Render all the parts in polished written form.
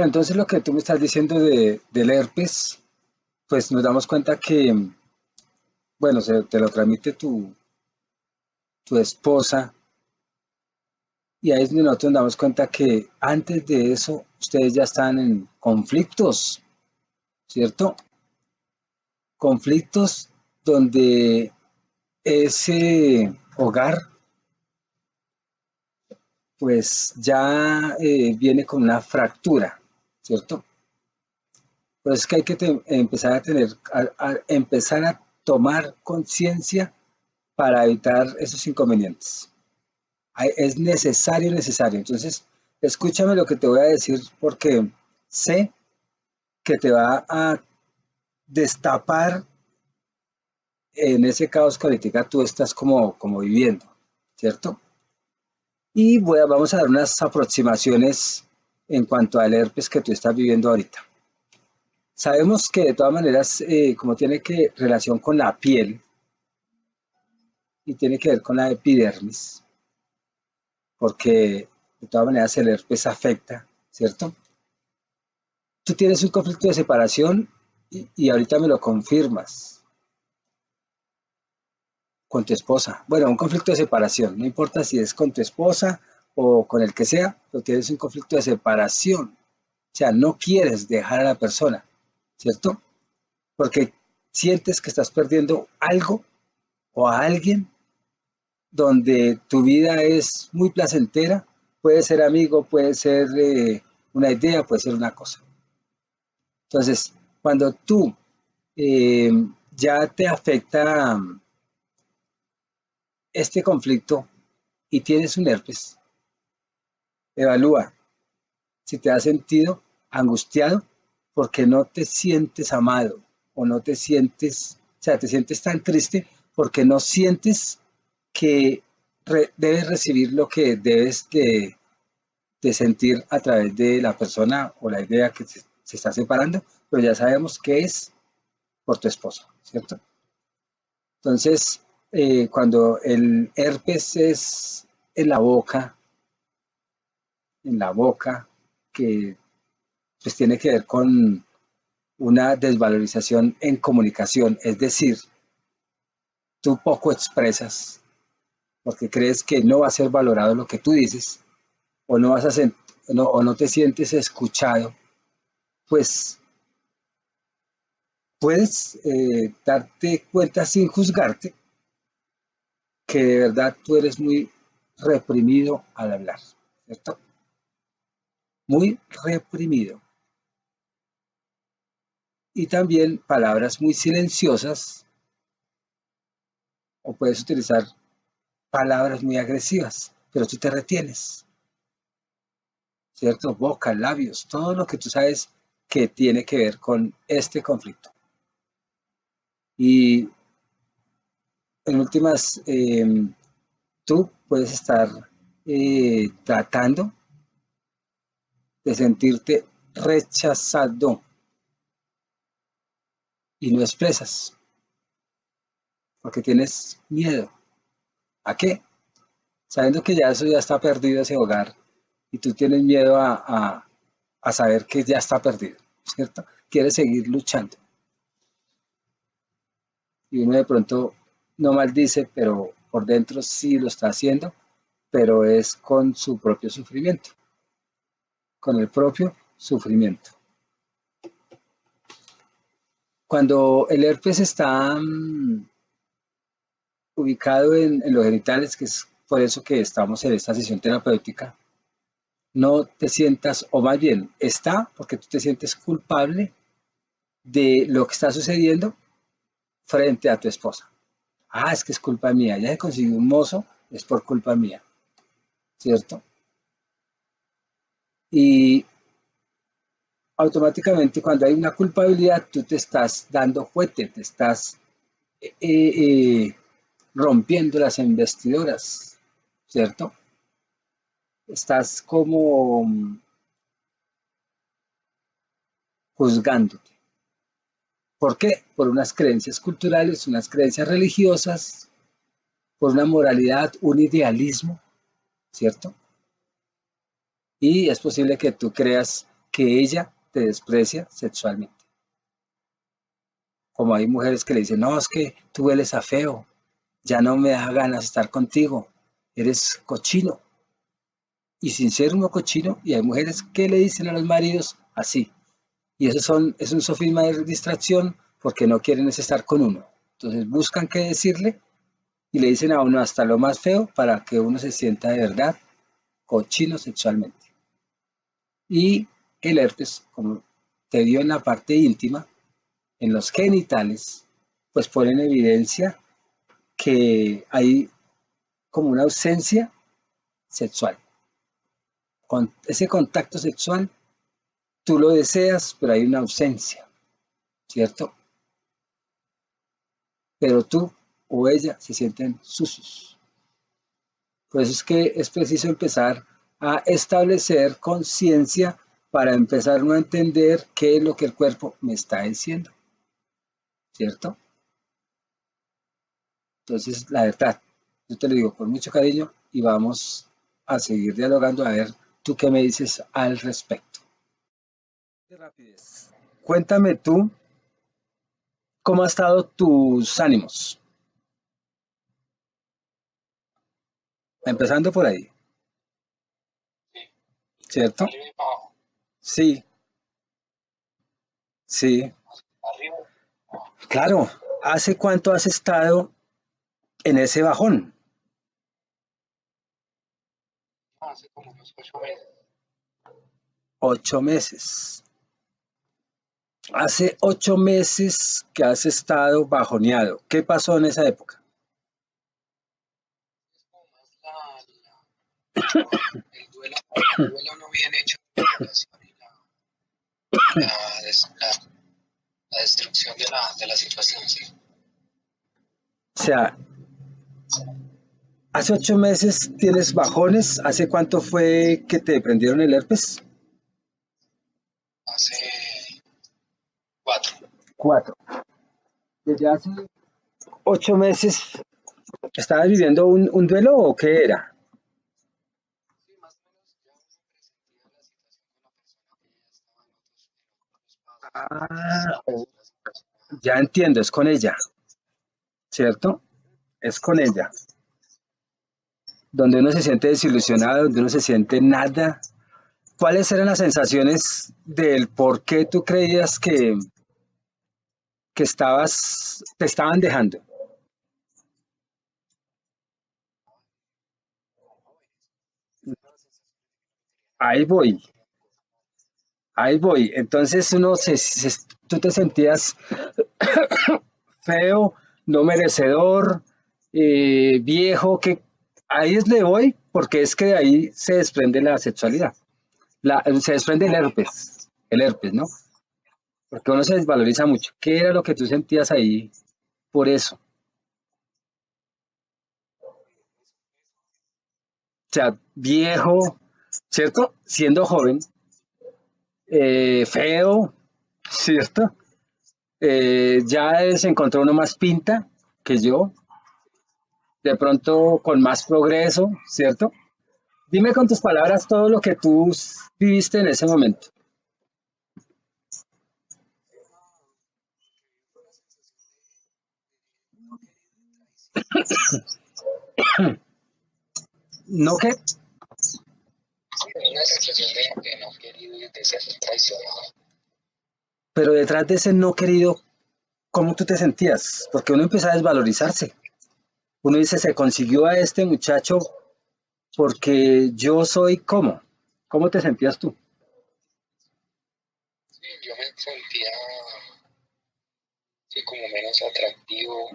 entonces lo que tú me estás diciendo del herpes, pues nos damos cuenta que, bueno, te lo transmite tu esposa, y ahí es donde nosotros nos damos cuenta que antes de eso ustedes ya están en conflictos, ¿cierto? Conflictos donde ese hogar pues ya viene con una fractura, ¿cierto? Pues es que hay que empezar a empezar a tomar conciencia para evitar esos inconvenientes. Es necesario, necesario. Entonces, escúchame lo que te voy a decir porque sé que te va a destapar en ese caos que ahorita tú estás como viviendo, ¿cierto? Y vamos a dar unas aproximaciones en cuanto al herpes que tú estás viviendo ahorita. Sabemos que de todas maneras, como tiene que relación con la piel y tiene que ver con la epidermis, porque de todas maneras el herpes afecta, ¿cierto? Tú tienes un conflicto de separación y ahorita me lo confirmas con tu esposa. Bueno, un conflicto de separación, no importa si es con tu esposa o con el que sea, pero tienes un conflicto de separación. O sea, no quieres dejar a la persona, ¿cierto? Porque sientes que estás perdiendo algo o a alguien donde tu vida es muy placentera, puede ser amigo, puede ser una idea, puede ser una cosa. Entonces, cuando tú eh, ya te afecta este conflicto y tienes un herpes, evalúa si te has sentido angustiado porque no te sientes amado o no te sientes, o sea, te sientes tan triste porque no sientes que debes recibir lo que debes de sentir a través de la persona o la idea que se está separando, pero ya sabemos que es por tu esposo, ¿cierto? Entonces, cuando el herpes es en la boca, que pues tiene que ver con una desvalorización en comunicación, es decir, tú poco expresas porque crees que no va a ser valorado lo que tú dices o no vas a o no te sientes escuchado, pues puedes darte cuenta sin juzgarte que de verdad tú eres muy reprimido al hablar, ¿cierto? Muy reprimido. Y también palabras muy silenciosas o puedes utilizar palabras muy agresivas, pero tú te retienes, ¿cierto? Boca, labios, todo lo que tú sabes que tiene que ver con este conflicto. Y en últimas, tú puedes estar tratando de sentirte rechazado y no expresas porque tienes miedo. ¿A qué? Sabiendo que ya eso ya está perdido ese hogar y tú tienes miedo a saber que ya está perdido, ¿cierto? Quieres seguir luchando. Y uno de pronto no maldice, pero por dentro sí lo está haciendo, pero es con su propio sufrimiento, con el propio sufrimiento. Cuando el herpes está ubicado en los genitales, que es por eso que estamos en esta sesión terapéutica, no te sientas, o más bien está porque tú te sientes culpable de lo que está sucediendo frente a tu esposa. Ah, es que es culpa mía, ya se consiguió un mozo, es por culpa mía, ¿cierto? Y automáticamente cuando hay una culpabilidad, tú te estás dando fuerte, te estás rompiendo las investiduras, ¿cierto? Estás como juzgándote. ¿Por qué? Por unas creencias culturales, unas creencias religiosas, por una moralidad, un idealismo, ¿cierto? Y es posible que tú creas que ella te desprecia sexualmente. Como hay mujeres que le dicen, no, es que tú hueles a feo, ya no me da ganas de estar contigo, eres cochino. Y sin ser uno cochino, y hay mujeres que le dicen a los maridos así. Y es un sofisma de distracción porque no quieren es estar con uno. Entonces buscan qué decirle y le dicen a uno hasta lo más feo para que uno se sienta de verdad cochino sexualmente. Y el herpes, como te dio en la parte íntima, en los genitales, pues pone en evidencia que hay como una ausencia sexual. Con ese contacto sexual, tú lo deseas, pero hay una ausencia, ¿cierto? Pero tú o ella se sienten sucios. Por eso es que es preciso empezar a establecer conciencia para empezar a entender qué es lo que el cuerpo me está diciendo, ¿cierto? Entonces, la verdad, yo te lo digo con mucho cariño y vamos a seguir dialogando a ver tú qué me dices al respecto. De rapidez. Cuéntame tú cómo han estado tus ánimos, empezando por ahí, ¿cierto? Sí, sí, claro. ¿Hace cuánto has estado en ese bajón? 8 meses. Hace 8 meses que has estado bajoneado. ¿Qué pasó en esa época? O sea, hace 8 meses tienes bajones. ¿Hace cuánto fue que te prendieron el herpes? 4. Desde hace 8 meses, ¿estabas viviendo un duelo o qué era? Ah, ya entiendo, es con ella, ¿cierto? Es con ella. Donde uno se siente desilusionado, donde uno se siente nada. ¿Cuáles eran las sensaciones del por qué tú creías que te estaban dejando? Ahí voy, ahí voy. Entonces tú te sentías feo, no merecedor, viejo, que ahí es le voy, porque es que de ahí se desprende la sexualidad, se desprende el herpes, ¿no? Porque uno se desvaloriza mucho. ¿Qué era lo que tú sentías ahí por eso? O sea, viejo, ¿cierto? Siendo joven, feo, ¿cierto? Ya se encontró uno más pinta que yo, de pronto con más progreso, ¿cierto? Dime con tus palabras todo lo que tú viviste en ese momento. No que, pero detrás de ese no querido, ¿cómo tú te sentías? Porque uno empieza a desvalorizarse. Uno dice, se consiguió a este muchacho porque yo soy como. ¿Cómo te sentías tú?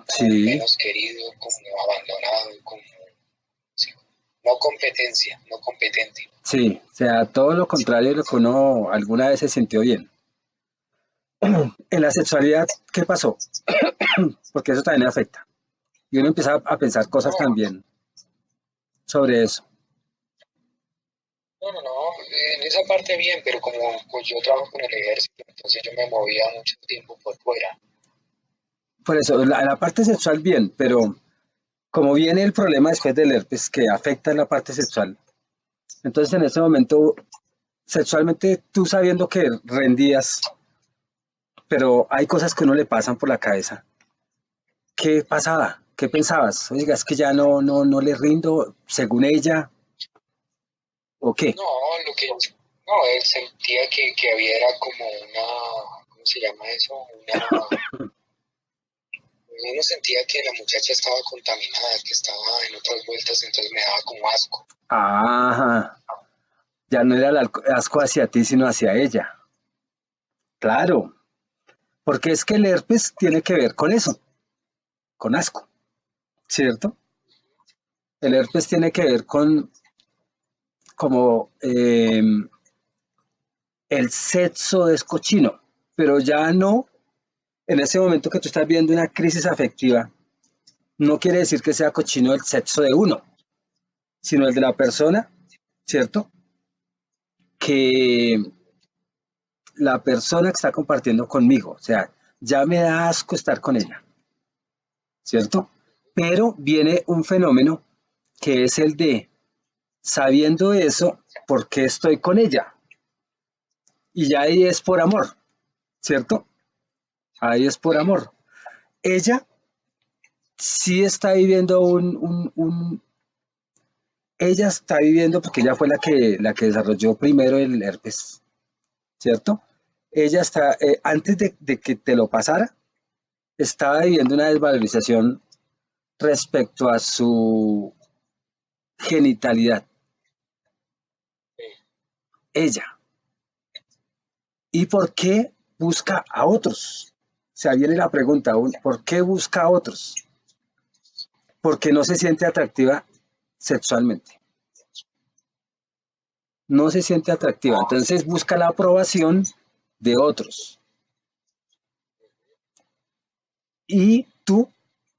Sí, sí, o sea, todo lo contrario de lo que uno alguna vez se sintió bien. En la sexualidad, ¿qué pasó? Porque eso también afecta. Y uno empieza a pensar cosas también sobre eso. Por eso, la parte sexual bien, pero como viene el problema después del herpes que afecta la parte sexual, entonces en ese momento sexualmente tú sabiendo que rendías, pero hay cosas que a uno le pasan por la cabeza. ¿Qué pasaba? ¿Qué pensabas? Oiga, es que ya no le rindo según ella, ¿o qué? No, lo que no, él sentía que había era como una, ¿cómo se llama eso? Uno sentía que la muchacha estaba contaminada, que estaba en otras vueltas, entonces me daba como asco. Ajá, ya no era el asco hacia ti, sino hacia ella. Claro, porque es que el herpes tiene que ver con eso, con asco, ¿cierto? El herpes tiene que ver con como el sexo es cochino, pero ya no, en ese momento que tú estás viendo una crisis afectiva, no quiere decir que sea cochino el sexo de uno, sino el de la persona, ¿cierto? Que la persona que está compartiendo conmigo, o sea, ya me da asco estar con ella, ¿cierto? Pero viene un fenómeno que es el de, sabiendo eso, ¿por qué estoy con ella? Y ya ahí es por amor, ¿cierto? Ahí es por amor. Ella sí está viviendo ella está viviendo porque ella fue la que desarrolló primero el herpes, ¿cierto? Ella está, antes de que te lo pasara, estaba viviendo una desvalorización respecto a su genitalidad, ella. ¿Y por qué busca a otros? O sea, viene la pregunta, ¿por qué busca a otros? Porque no se siente atractiva sexualmente. No se siente atractiva. Entonces busca la aprobación de otros. Y tú,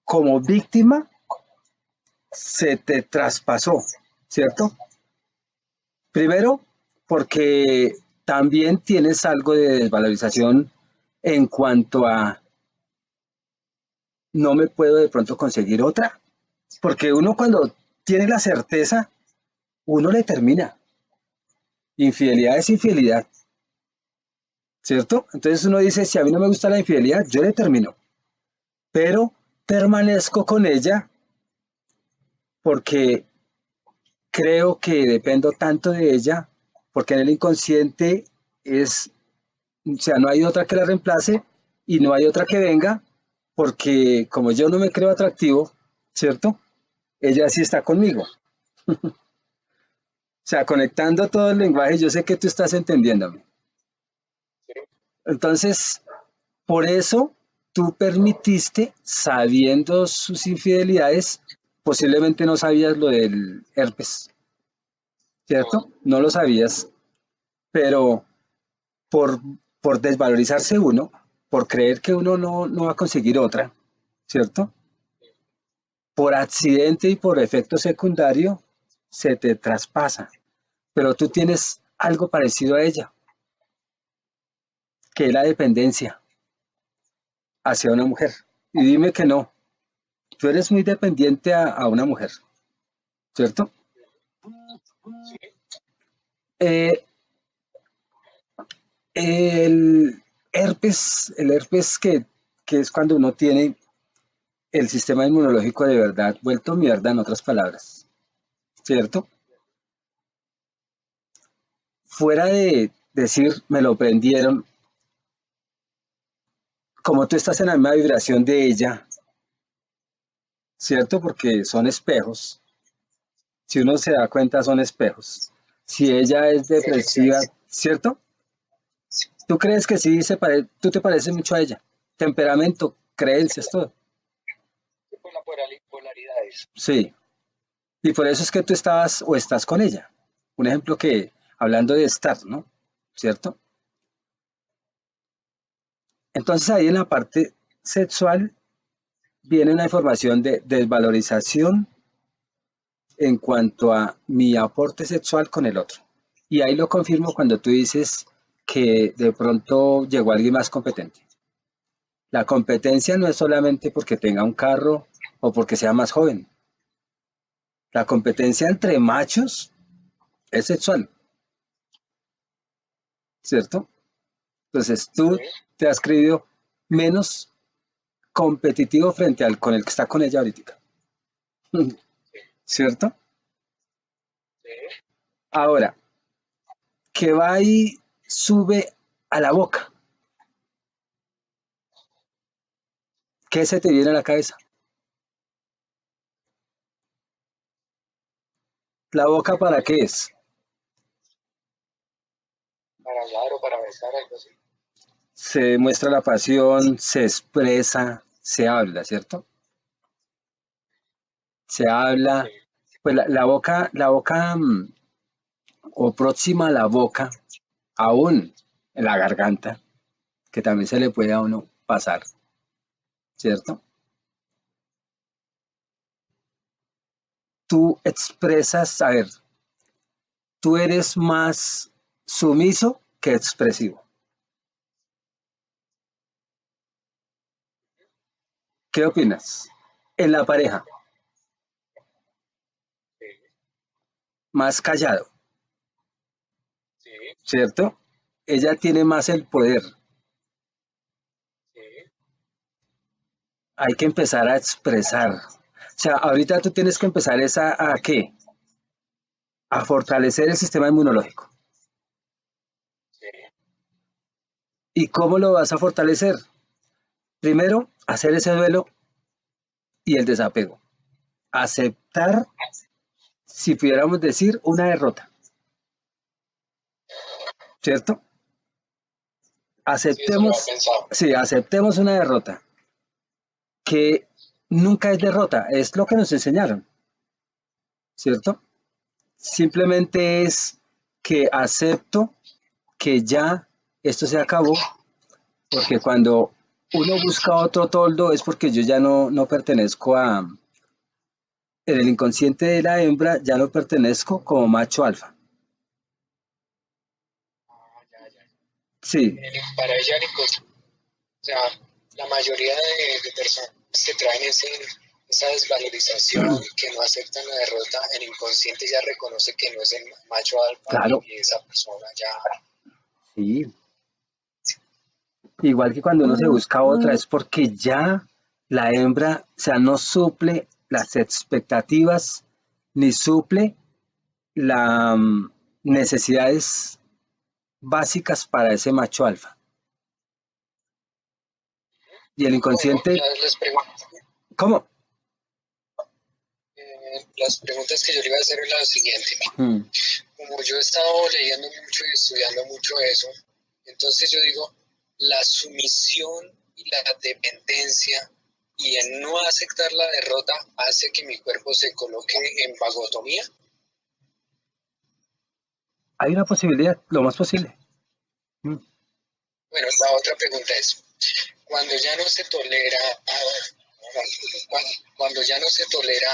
como víctima, se te traspasó, ¿cierto? Primero, porque también tienes algo de desvalorización en cuanto a no me puedo de pronto conseguir otra, porque uno cuando tiene la certeza, uno le termina. Infidelidad es infidelidad, ¿cierto? Entonces uno dice, si a mí no me gusta la infidelidad, yo le termino, pero permanezco con ella porque creo que dependo tanto de ella, porque en el inconsciente es, o sea, no hay otra que la reemplace y no hay otra que venga, porque como yo no me creo atractivo, ¿cierto? Ella sí está conmigo. O sea, conectando todo el lenguaje, yo sé que tú estás entendiéndome. Entonces, por eso tú permitiste, sabiendo sus infidelidades, posiblemente no sabías lo del herpes, ¿cierto? No lo sabías, pero por, por desvalorizarse uno, por creer que uno no va a conseguir otra, ¿cierto? Por accidente y por efecto secundario, se te traspasa. Pero tú tienes algo parecido a ella, que es la dependencia hacia una mujer. Y dime que no, tú eres muy dependiente a una mujer, ¿cierto? Eh, el herpes que es cuando uno tiene el sistema inmunológico de verdad vuelto mierda, en otras palabras, ¿cierto? Fuera de decir, me lo prendieron, como tú estás en la misma vibración de ella, ¿cierto? Porque son espejos, si uno se da cuenta son espejos. Si ella es depresiva, ¿cierto? ¿Tú crees que sí tú te pareces mucho a ella? Temperamento, creencias, todo. Pues la polaridad es. Sí. Y por eso es que tú estabas o estás con ella. Un ejemplo que, hablando de estar, ¿no? ¿Cierto? Entonces ahí en la parte sexual viene una información de desvalorización en cuanto a mi aporte sexual con el otro. Y ahí lo confirmo cuando tú dices que de pronto llegó alguien más competente. La competencia no es solamente porque tenga un carro o porque sea más joven. La competencia entre machos es sexual. ¿cierto? Entonces tú te has creído menos competitivo frente al con el que está con ella ahorita, ¿cierto? Ahora, que va y sube a la boca, ¿qué se te viene a la cabeza? ¿La boca para qué es? para hablar o para besar, algo así. Se muestra la pasión, se expresa, se habla, ¿cierto? Se Sí, habla, pues la boca o próxima a la boca, aún en la garganta, que también se le puede a uno pasar, ¿cierto? Tú expresas, a ver, tú eres más sumiso que expresivo. ¿Qué opinas? En la pareja, sí, más callado, sí, ¿cierto? Ella tiene más el poder. sí, Hay que empezar a expresar. O sea, ahorita tú tienes que empezar ¿a qué? A fortalecer el sistema inmunológico. sí, ¿Y cómo lo vas a fortalecer? Primero, hacer ese duelo y el desapego. Aceptar, si pudiéramos decir, una derrota, ¿cierto? sí, eso lo había Aceptemos, pensado. sí, aceptemos una derrota, que nunca es derrota, es lo que nos enseñaron, ¿cierto? Simplemente es que acepto que ya esto se acabó, porque cuando uno busca otro toldo es porque yo ya no pertenezco en el inconsciente de la hembra, ya no pertenezco como macho alfa. Ah, ya, ya. Sí, Para ella, o sea, la mayoría de personas que traen esa desvalorización, que no aceptan la derrota, el inconsciente ya reconoce que no es el macho alfa y claro, que esa persona ya, sí. Igual que cuando uno se busca otra, es porque ya la hembra, o sea, no suple las expectativas ni suple las necesidades básicas para ese macho alfa. Y el bueno, inconsciente, ¿cómo? las preguntas que yo le iba a hacer es la siguiente. Hmm. Como yo he estado leyendo mucho y estudiando mucho eso, entonces yo digo, la sumisión y la dependencia y el no aceptar la derrota hace que mi cuerpo se coloque en vagotomía. Hay una posibilidad, lo más posible. Hmm. Bueno, la otra pregunta es, cuando ya no se tolera, cuando ya no se tolera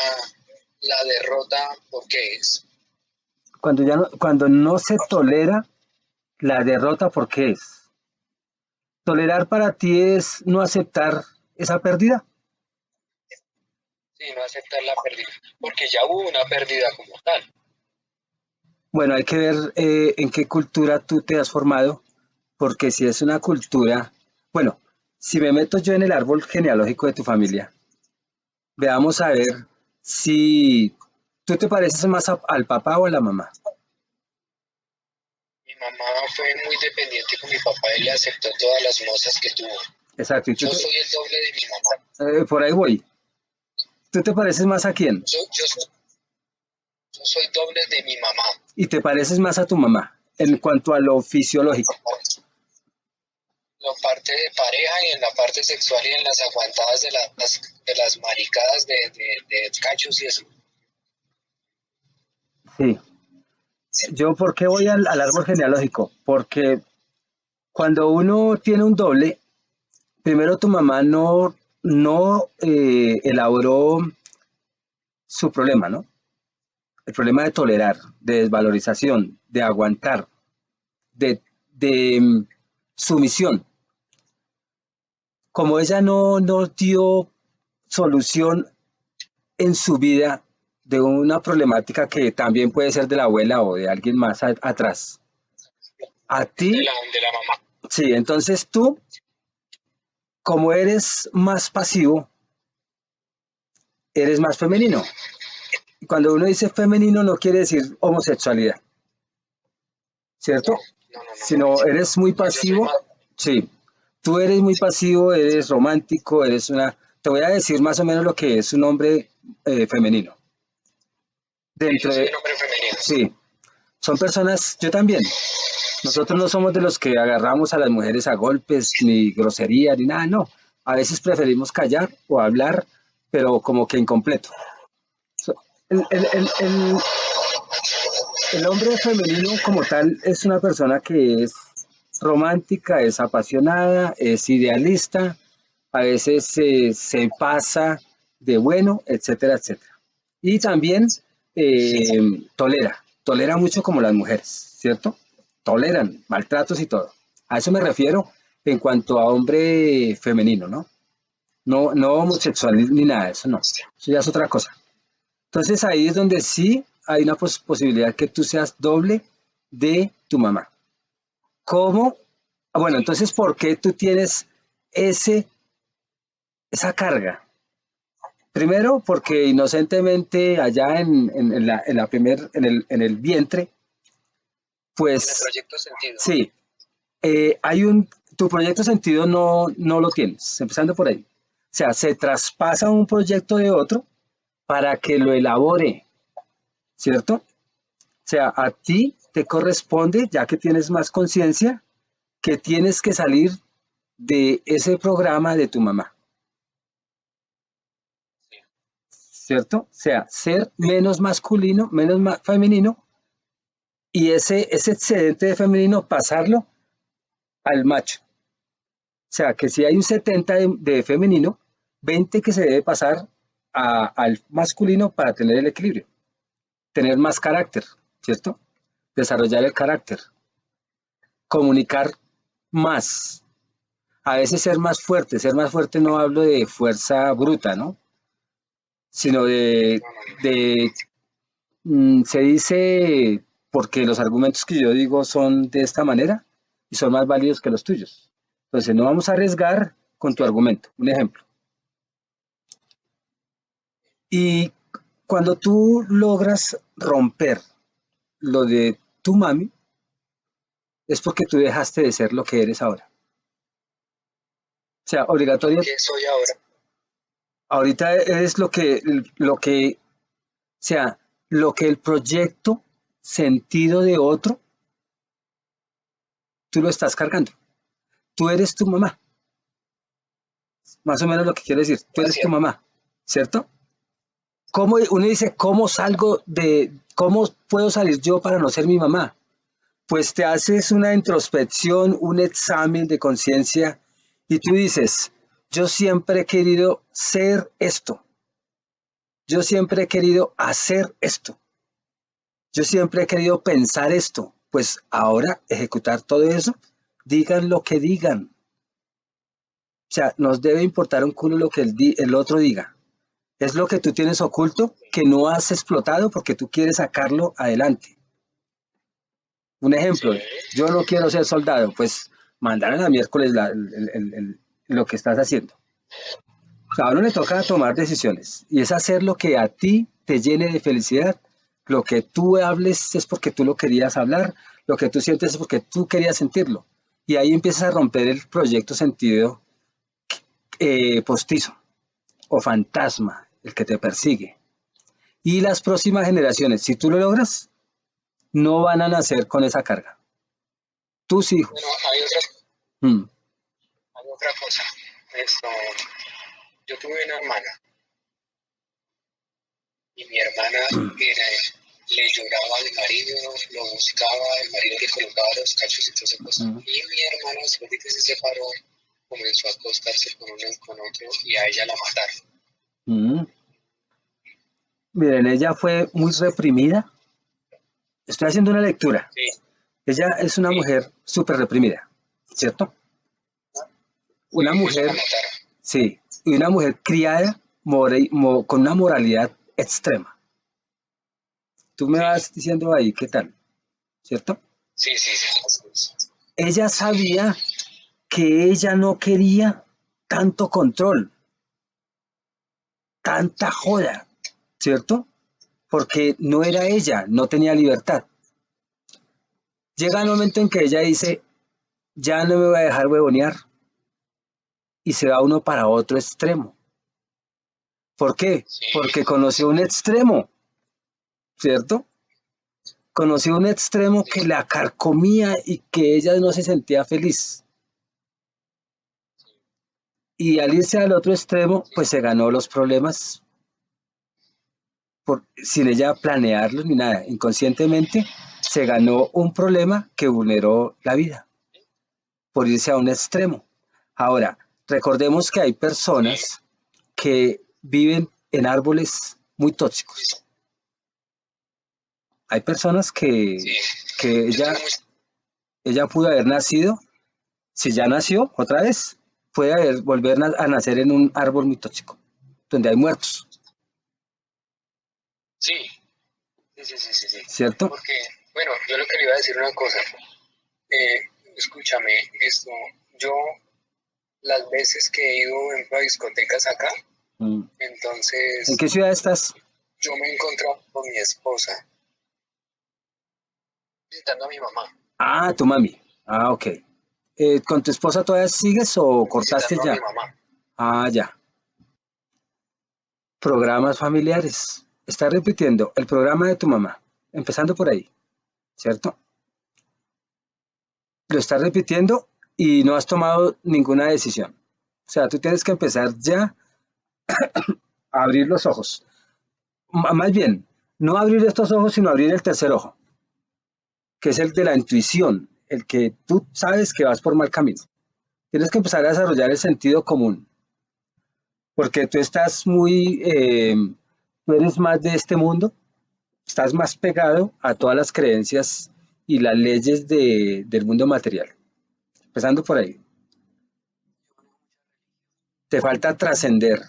la derrota, ¿por qué es? Cuando no se tolera la derrota, ¿por qué es? Tolerar para ti es no aceptar esa pérdida. Sí, no aceptar la pérdida, porque ya hubo una pérdida como tal. Bueno, hay que ver en qué cultura tú te has formado, porque si es una cultura, bueno, si me meto yo en el árbol genealógico de tu familia, veamos a ver si tú te pareces más al papá o a la mamá. Mi mamá fue muy dependiente con mi papá y le aceptó todas las mozas que tuvo. Exacto, y Yo soy el doble de mi mamá. por ahí voy. ¿Tú te pareces más a quién? Yo soy doble de mi mamá. Y te pareces más a tu mamá en cuanto a lo fisiológico. En la parte de pareja y en la parte sexual y en las aguantadas de las maricadas de cachos y eso. Sí. Yo, ¿por qué voy al árbol genealógico? Porque cuando uno tiene un doble, primero tu mamá no elaboró su problema, ¿no? El problema de tolerar, de desvalorización, de aguantar, de sumisión. Como ella no dio solución en su vida de una problemática que también puede ser de la abuela o de alguien más atrás, A ti, de la mamá. sí, entonces tú, como eres más pasivo, eres más femenino. Y cuando uno dice femenino no quiere decir homosexualidad, No, ¿cierto? no. Sino eres muy No, yo soy pasivo, más. sí. Tú eres muy pasivo, eres romántico, eres una... Te voy a decir más o menos lo que es un hombre femenino. Sí, yo Dentro soy de... un hombre femenino. Sí, son personas, yo también. Nosotros no somos de los que agarramos a las mujeres a golpes, ni grosería, ni nada, no. A veces preferimos callar o hablar, pero como que incompleto. So, El, el, el, el, el hombre femenino como tal es una persona que es romántica, es apasionada, es idealista, a veces se pasa de bueno, etcétera, etcétera. Y también tolera mucho como las mujeres, ¿cierto? Toleran maltratos y todo. A eso me refiero en cuanto a hombre femenino, ¿no? No, no homosexual ni nada de eso, no. Eso ya es otra cosa. Entonces ahí es donde sí hay una posibilidad que tú seas doble de tu mamá. ¿Cómo? Bueno, entonces, ¿por qué tú tienes ese, esa carga? Primero, porque inocentemente allá en la en el vientre, En el pues proyecto sentido. sí, tu proyecto sentido no lo tienes, empezando por ahí. O sea, se traspasa un proyecto de otro para que lo elabore, ¿cierto? O sea, a ti te corresponde, ya que tienes más conciencia, que tienes que salir de ese programa de tu mamá, ¿cierto? O sea, ser menos masculino, menos femenino y ese excedente de femenino pasarlo al macho. O sea, que si hay un 70 de femenino, 20 que se debe pasar al masculino para tener el equilibrio, tener más carácter, ¿cierto? Desarrollar el carácter, comunicar más, a veces ser más fuerte no hablo de fuerza bruta, ¿no? Sino de se dice porque los argumentos que yo digo son de esta manera y son más válidos que los tuyos. Entonces, no vamos a arriesgar con tu argumento. Un ejemplo. Y cuando tú logras romper lo de tu mami, es porque tú dejaste de ser lo que eres ahora. O sea, obligatorio. ¿Qué soy ahora? Ahorita es o sea, lo que el proyecto sentido de otro, tú lo estás cargando. Tú eres tu mamá. Más o menos lo que quiero decir. Tú eres tu Gracias. mamá, ¿cierto? ¿Cómo, uno dice, cómo puedo salir yo para no ser mi mamá? Pues te haces una introspección, un examen de conciencia y tú dices, yo siempre he querido ser esto, yo siempre he querido hacer esto, yo siempre he querido pensar esto, pues ahora ejecutar todo eso, digan lo que digan. O sea, nos debe importar un culo lo que el otro diga. Es lo que tú tienes oculto que no has explotado porque tú quieres sacarlo adelante. Un ejemplo, Sí. yo no quiero ser soldado, pues mandar a la miércoles lo que estás haciendo. O sea, a uno le toca tomar decisiones y es hacer lo que a ti te llene de felicidad. Lo que tú hables es porque tú lo querías hablar, lo que tú sientes es porque tú querías sentirlo. Y ahí empiezas a romper el proyecto sentido postizo o fantasma, el que te persigue. Y las próximas generaciones, si tú lo logras, no van a nacer con esa carga. Tus Bueno, hijos. Mm, hay otra cosa. Esto, yo tuve una hermana y mi hermana le lloraba al marido, lo buscaba, el marido le colocaba los cachos y toda esa cosa. mm, Y mi hermana, después de que se separó, comenzó a acostarse con uno y con otro y a ella la mataron. mm. Miren, ella fue muy reprimida. Estoy haciendo una lectura. Sí, Ella es una sí, mujer súper reprimida, ¿cierto? sí, Una eso la mujer, mataron. sí, y una mujer criada con una moralidad extrema. Tú me Sí, vas diciendo ahí qué tal, ¿cierto? sí, sí, sí. ella sabía que ella no quería tanto control, tanta joda, ¿cierto? Porque no era ella, no tenía libertad. Llega el momento en que ella dice, ya no me voy a dejar huevonear, y se va uno para otro extremo. ¿Por qué? Sí, Porque conoció un extremo, ¿cierto? Conoció un extremo que la carcomía y que ella no se sentía feliz. Y al irse al otro extremo, pues se ganó los problemas sin ella planearlos ni nada. Inconscientemente se ganó un problema que vulneró la vida por irse a un extremo. Ahora, recordemos que hay sí, personas que viven en árboles muy tóxicos. Hay personas sí. que Yo tengo ella pudo haber nacido, si ya nació otra vez, puede volver a nacer en un árbol muy tóxico, donde hay muertos, sí, sí. ¿cierto? Porque, bueno, yo lo que le iba a decir una cosa. Escúchame, esto, yo las veces que he ido a discotecas acá, Mm. ¿En entonces qué ciudad estás? yo me he encontrado con mi esposa visitando a mi mamá, Ah, tu mami. Ah, ok. ¿Con tu esposa todavía sigues o cortaste visitando a mi ya? mamá. Ah, ya. Programas familiares. Estás repitiendo el programa de tu mamá, empezando por ahí, ¿cierto? Lo estás repitiendo y no has tomado ninguna decisión. O sea, tú tienes que empezar ya a abrir los ojos. Más bien, no abrir estos ojos, sino abrir el tercer ojo, que es el de la intuición, el que tú sabes que vas por mal camino. Tienes que empezar a desarrollar el sentido común, porque tú estás tú eres más de este mundo, estás más pegado a todas las creencias y las leyes del mundo material. Empezando por ahí. Te falta trascender.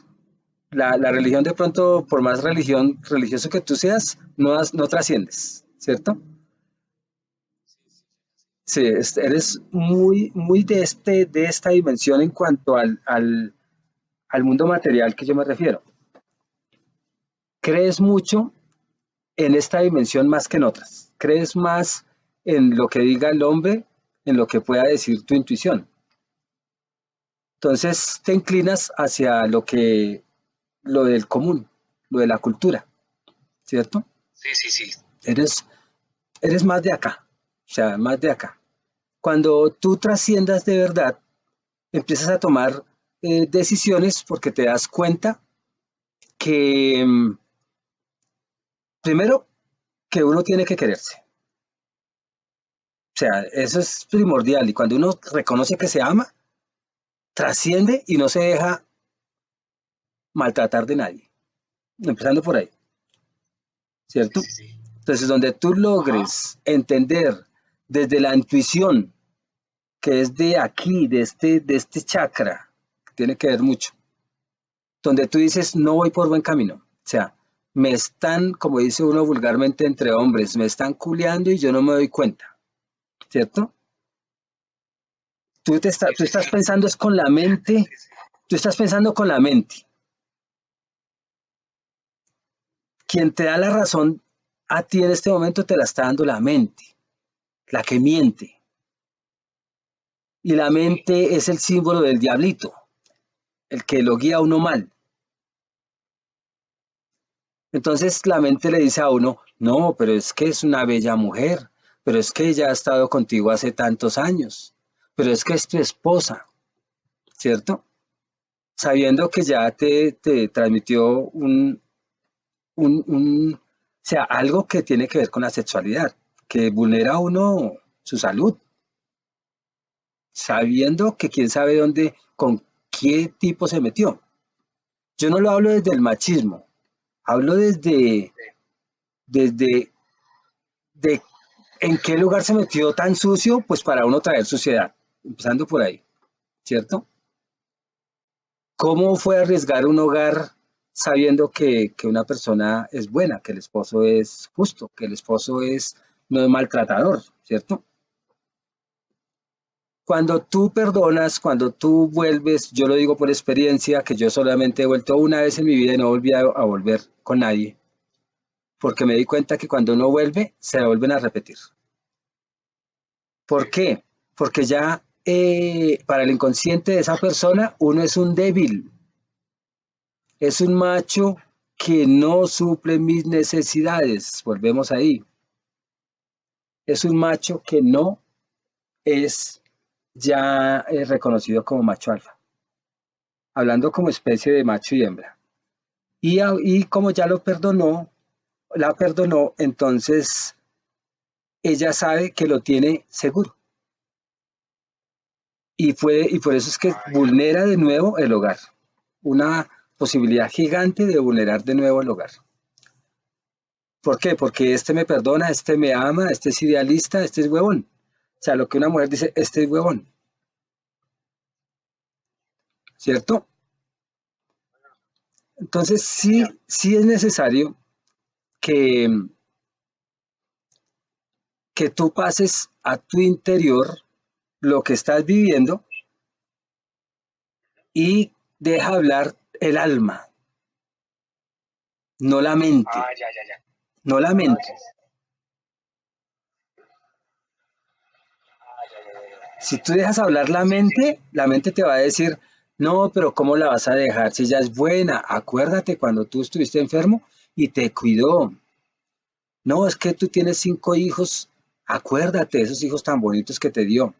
La religión de pronto, por más religioso que tú seas, no trasciendes, ¿cierto? Sí, eres muy de esta dimensión en cuanto al mundo material que yo me refiero. Crees mucho en esta dimensión más que en otras. Crees más en lo que diga el hombre, en lo que pueda decir tu intuición. Entonces te inclinas hacia lo del común, lo de la cultura, ¿cierto? Sí. Eres, eres más de acá, o sea, más de acá. Cuando tú trasciendas de verdad, empiezas a tomar decisiones porque te das cuenta que, primero, que uno tiene que quererse. O sea, eso es primordial. Y cuando uno reconoce que se ama, trasciende y no se deja maltratar de nadie. Empezando por ahí, ¿cierto? Sí. Entonces, donde tú Ajá. logres entender desde la intuición, que es de aquí, de este chakra, que tiene que ver mucho, donde tú dices, no voy por buen camino. O sea, me están, como dice uno vulgarmente entre hombres, me están culeando y yo no me doy cuenta, ¿cierto? Tú estás pensando es con la mente, tú estás pensando con la mente. Quien te da la razón a ti en este momento te la está dando la mente, la que miente. Y la mente es el símbolo del diablito, el que lo guía a uno mal. Entonces la mente le dice a uno, no, pero es que es una bella mujer, pero es que ella ha estado contigo hace tantos años, pero es que es tu esposa, ¿cierto? Sabiendo que ya te transmitió o sea, algo que tiene que ver con la sexualidad, que vulnera a uno su salud, sabiendo que quién sabe dónde, con qué tipo se metió. Yo no lo hablo desde el machismo, hablo desde de en qué lugar se metió tan sucio, pues para uno traer suciedad, empezando por ahí, ¿cierto? ¿Cómo fue arriesgar un hogar sabiendo que una persona es buena, que el esposo es justo, que el esposo no es maltratador, ¿cierto? Cuando tú perdonas, cuando tú vuelves, yo lo digo por experiencia, que yo solamente he vuelto una vez en mi vida y no volví a volver con nadie, porque me di cuenta que cuando uno vuelve, se la vuelven a repetir. ¿Por qué? Porque ya para el inconsciente de esa persona, uno es un débil, es un macho que no suple mis necesidades. Volvemos ahí. Es un macho que no es ya reconocido como macho alfa, hablando como especie de macho y hembra. Y como ya lo perdonó, la perdonó, entonces ella sabe que lo tiene seguro. Y por eso es que vulnera de nuevo el hogar. Una posibilidad gigante de vulnerar de nuevo el hogar. ¿Por qué? Porque este me perdona, este me ama, este es idealista, este es huevón. O sea, lo que una mujer dice, este es huevón. ¿Cierto? Entonces sí es necesario que, que tú pases a tu interior lo que estás viviendo y deja hablar el alma, no la mente, Ya. no la mente. Si tú dejas hablar la mente te va a decir, no, pero ¿cómo la vas a dejar si ella es buena? Acuérdate cuando tú estuviste enfermo y te cuidó. No, es que tú tienes 5 hijos, acuérdate de esos hijos tan bonitos que te dio.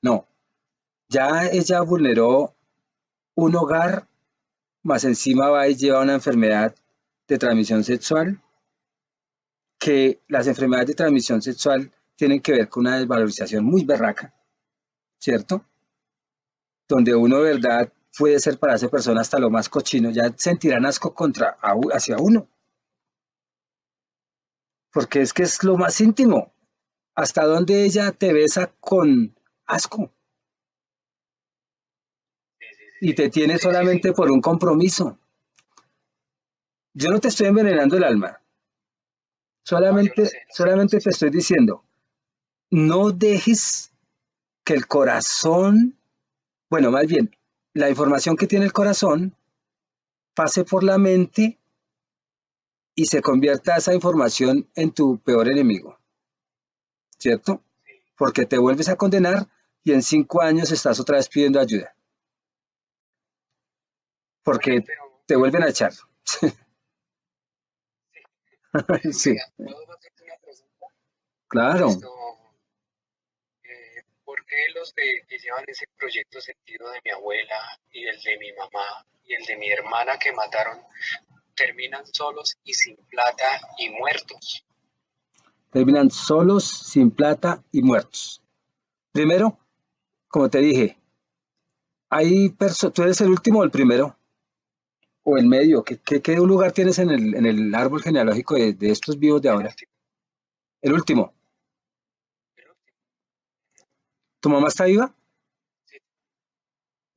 No, ya ella vulneró un hogar, más encima va y lleva una enfermedad de transmisión sexual, que las enfermedades de transmisión sexual tienen que ver con una desvalorización muy berraca, ¿cierto? Donde uno de verdad puede ser para esa persona hasta lo más cochino, ya sentirán asco hacia uno, porque es que es lo más íntimo, hasta donde ella te besa con asco y te tiene solamente por un compromiso. Yo no te estoy envenenando el alma, solamente te estoy diciendo, no dejes que el corazón, bueno, más bien, la información que tiene el corazón pase por la mente y se convierta esa información en tu peor enemigo, ¿cierto? Porque te vuelves a condenar y en 5 años estás otra vez pidiendo ayuda, porque te vuelven a echar. Sí, ¿Puedo hacerte una pregunta? claro. ¿Por qué los que llevan ese proyecto sentido de mi abuela y el de mi mamá y el de mi hermana que mataron terminan solos y sin plata y muertos? Terminan solos, sin plata y muertos. Primero, como te dije, tú eres el último o el primero, o el medio. ¿Qué lugar tienes en el árbol genealógico de estos vivos de El ahora? último, El último. el último. ¿Tu mamá está viva? Sí.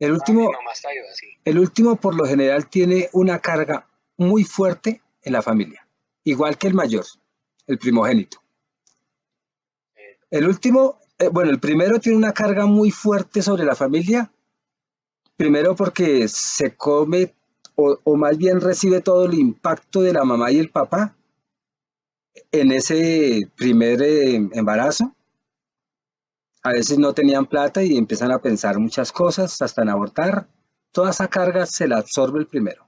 El Mi último, mamá está viva, sí. el último por lo general tiene una carga muy fuerte en la familia, igual que el mayor, el primogénito. El último, bueno, el primero tiene una carga muy fuerte sobre la familia, primero porque se come o más bien recibe todo el impacto de la mamá y el papá en ese primer embarazo. A veces no tenían plata y empiezan a pensar muchas cosas, hasta en abortar. Toda esa carga se la absorbe el primero.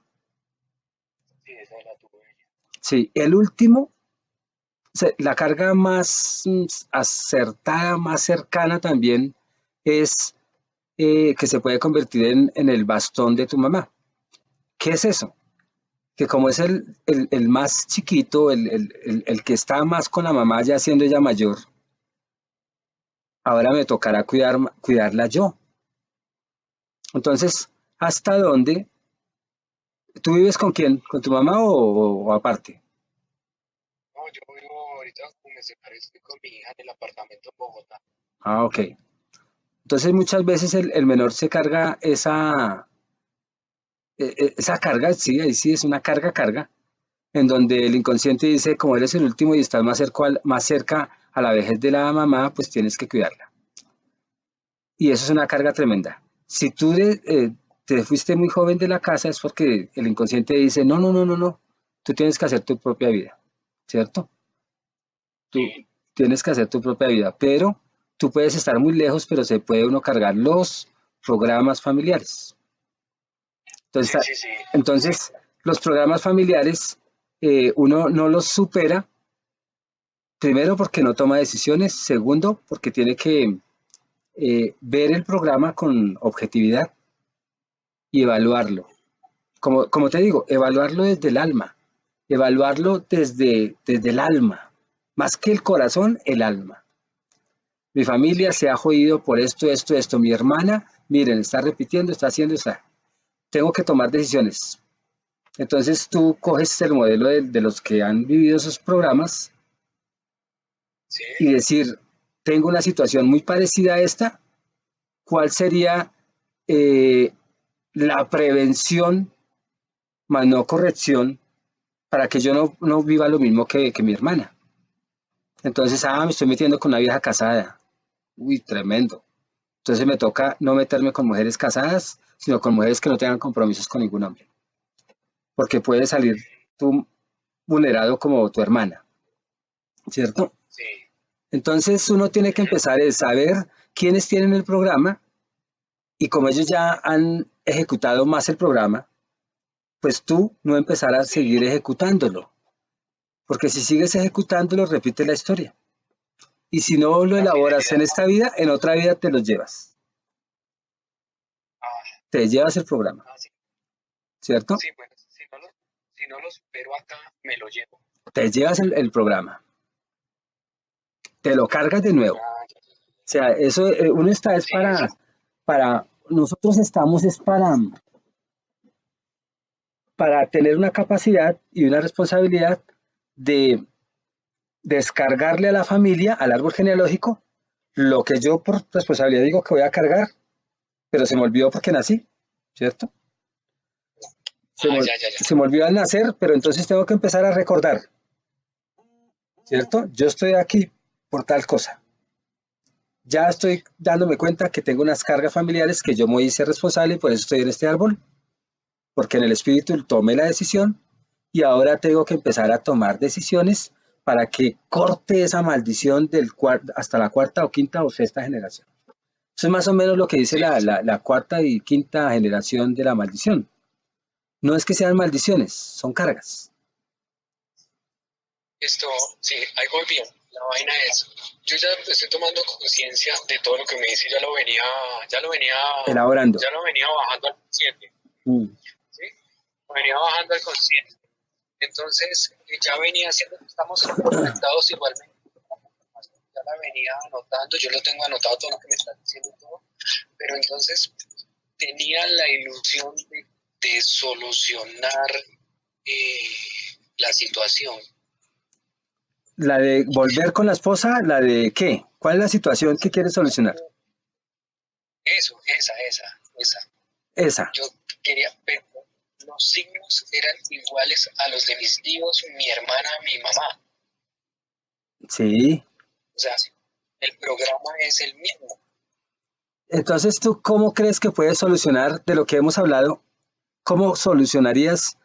Sí, esa la tuve ella. Sí, el último, la carga más acertada, más cercana también es que se puede convertir en el bastón de tu mamá. ¿Qué es eso? Que como es el más chiquito, el que está más con la mamá ya siendo ella mayor, ahora me tocará cuidarla yo. Entonces, ¿hasta dónde? ¿Tú vives con quién? ¿Con tu mamá o aparte? No, yo vivo ahorita, como me separé, estoy con mi hija en el apartamento en Bogotá. Ah, ok. Entonces muchas veces el menor se carga esa carga, sí, ahí sí es una carga, en donde el inconsciente dice, como eres el último y estás más cerca a la vejez de la mamá, pues tienes que cuidarla. y eso es una carga tremenda. Si tú te fuiste muy joven de la casa es porque el inconsciente dice, no, no, no, no, no, tú tienes que hacer tu propia vida, ¿cierto? Tú Sí, tienes que hacer tu propia vida, pero tú puedes estar muy lejos, pero se puede uno cargar los programas familiares. Entonces, sí, sí, sí. entonces los programas familiares uno no los supera, primero porque no toma decisiones, segundo porque tiene que ver el programa con objetividad y evaluarlo. Como te digo, evaluarlo desde el alma, evaluarlo desde el alma, más que el corazón, el alma. Mi familia se ha jodido por esto, esto, esto. Mi hermana, miren, está repitiendo, está haciendo, está. Tengo que tomar decisiones. Entonces tú coges el modelo de los que han vivido esos programas Sí, y decir, tengo una situación muy parecida a esta, ¿cuál sería eh, la prevención, más no corrección, para que yo no viva lo mismo que mi hermana? Entonces, me estoy metiendo con una vieja casada. Uy, tremendo. Entonces me toca no meterme con mujeres casadas, sino con mujeres que no tengan compromisos con ningún hombre, porque puedes salir tú vulnerado como tu hermana, ¿cierto? sí. Entonces uno tiene que Ujú. empezar a saber quiénes tienen el programa y como ellos ya han ejecutado más el programa, pues tú no empezar a Sí. seguir ejecutándolo, porque si sigues ejecutándolo, repite la historia. Y si no lo La elaboras en fidelidad. esta vida, en otra vida te los llevas. Ah, Te llevas el programa, sí. ¿cierto? Sí, bueno, si no lo supero acá, me lo llevo. Te llevas el programa, te lo cargas de nuevo. O Ah, ya, ya, ya. sea, eso uno está es Sí, eso. nosotros estamos es para tener una capacidad y una responsabilidad de descargarle a la familia, al árbol genealógico, lo que yo por responsabilidad digo que voy a cargar, pero se me olvidó porque nací, ¿cierto? Se Ah, me, ya, ya, ya. se me olvidó al nacer, pero entonces tengo que empezar a recordar, ¿cierto? Yo estoy aquí por tal cosa. Ya estoy dándome cuenta que tengo unas cargas familiares que yo me hice responsable y por eso estoy en este árbol, porque en el espíritu tomé la decisión y ahora tengo que empezar a tomar decisiones para que corte esa maldición hasta la cuarta o quinta o sexta generación. Eso es más o menos lo que dice Sí, la cuarta y quinta generación de la maldición. No es que sean maldiciones, son cargas. esto, sí, ahí voy bien. La vaina es, yo ya estoy tomando conciencia de todo lo que me dice, ya lo venía, Elaborando. ya lo venía bajando al consciente, Mm. ¿sí? Lo venía bajando al consciente. Entonces, ya venía haciendo, estamos conectados igualmente. Ya la venía anotando, yo lo tengo anotado todo lo que me estás diciendo y todo, pero entonces tenía la ilusión de solucionar eh, la situación. La de volver con la esposa, la de qué, ¿cuál es la situación que quieres solucionar? Eso, esa. Esa, Yo quería, pero los signos eran iguales a los de mis tíos, mi hermana, mi mamá. sí. O sea, el programa es el mismo. Entonces, ¿tú cómo crees que puedes solucionar de lo que hemos hablado? ¿Cómo solucionarías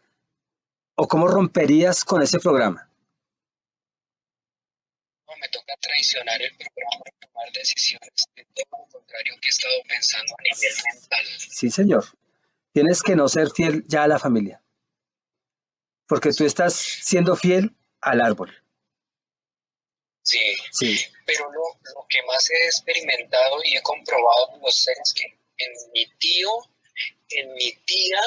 o cómo romperías con ese programa? No me toca traicionar el programa y tomar decisiones de todo lo contrario que he estado pensando a nivel mental. Sí, señor. Tienes que no ser fiel ya a la familia, porque tú Sí, estás siendo fiel al árbol. sí. Sí, Pero lo que más he experimentado y he comprobado en los seres que en mi tío, en mi tía,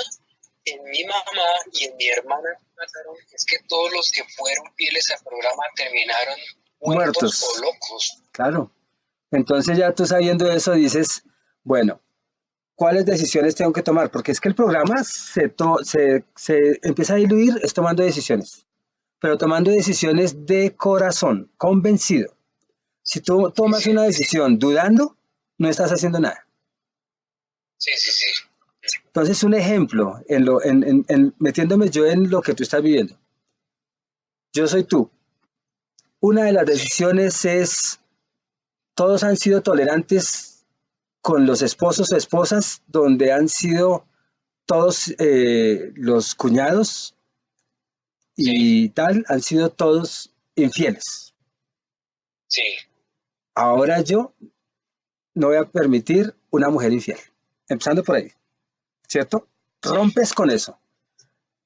en mi mamá y en mi hermana mataron, es que todos los que fueron fieles al programa terminaron muertos o muertos, locos. claro. Entonces ya tú sabiendo eso dices, bueno, ¿cuáles decisiones tengo que tomar? Porque es que el programa se empieza a diluir es tomando decisiones, pero tomando decisiones de corazón, convencido. Si tú Sí, tomas sí, una decisión dudando, no estás haciendo nada. sí, sí, sí. Entonces, un ejemplo, metiéndome yo en lo que tú estás viviendo. Yo soy tú. Una de las Sí, decisiones es, todos han sido tolerantes con los esposos o esposas donde han sido todos los cuñados sí, y tal, han sido todos infieles. sí, Ahora yo no voy a permitir una mujer infiel. Empezando por ahí, ¿cierto? sí, Rompes con eso.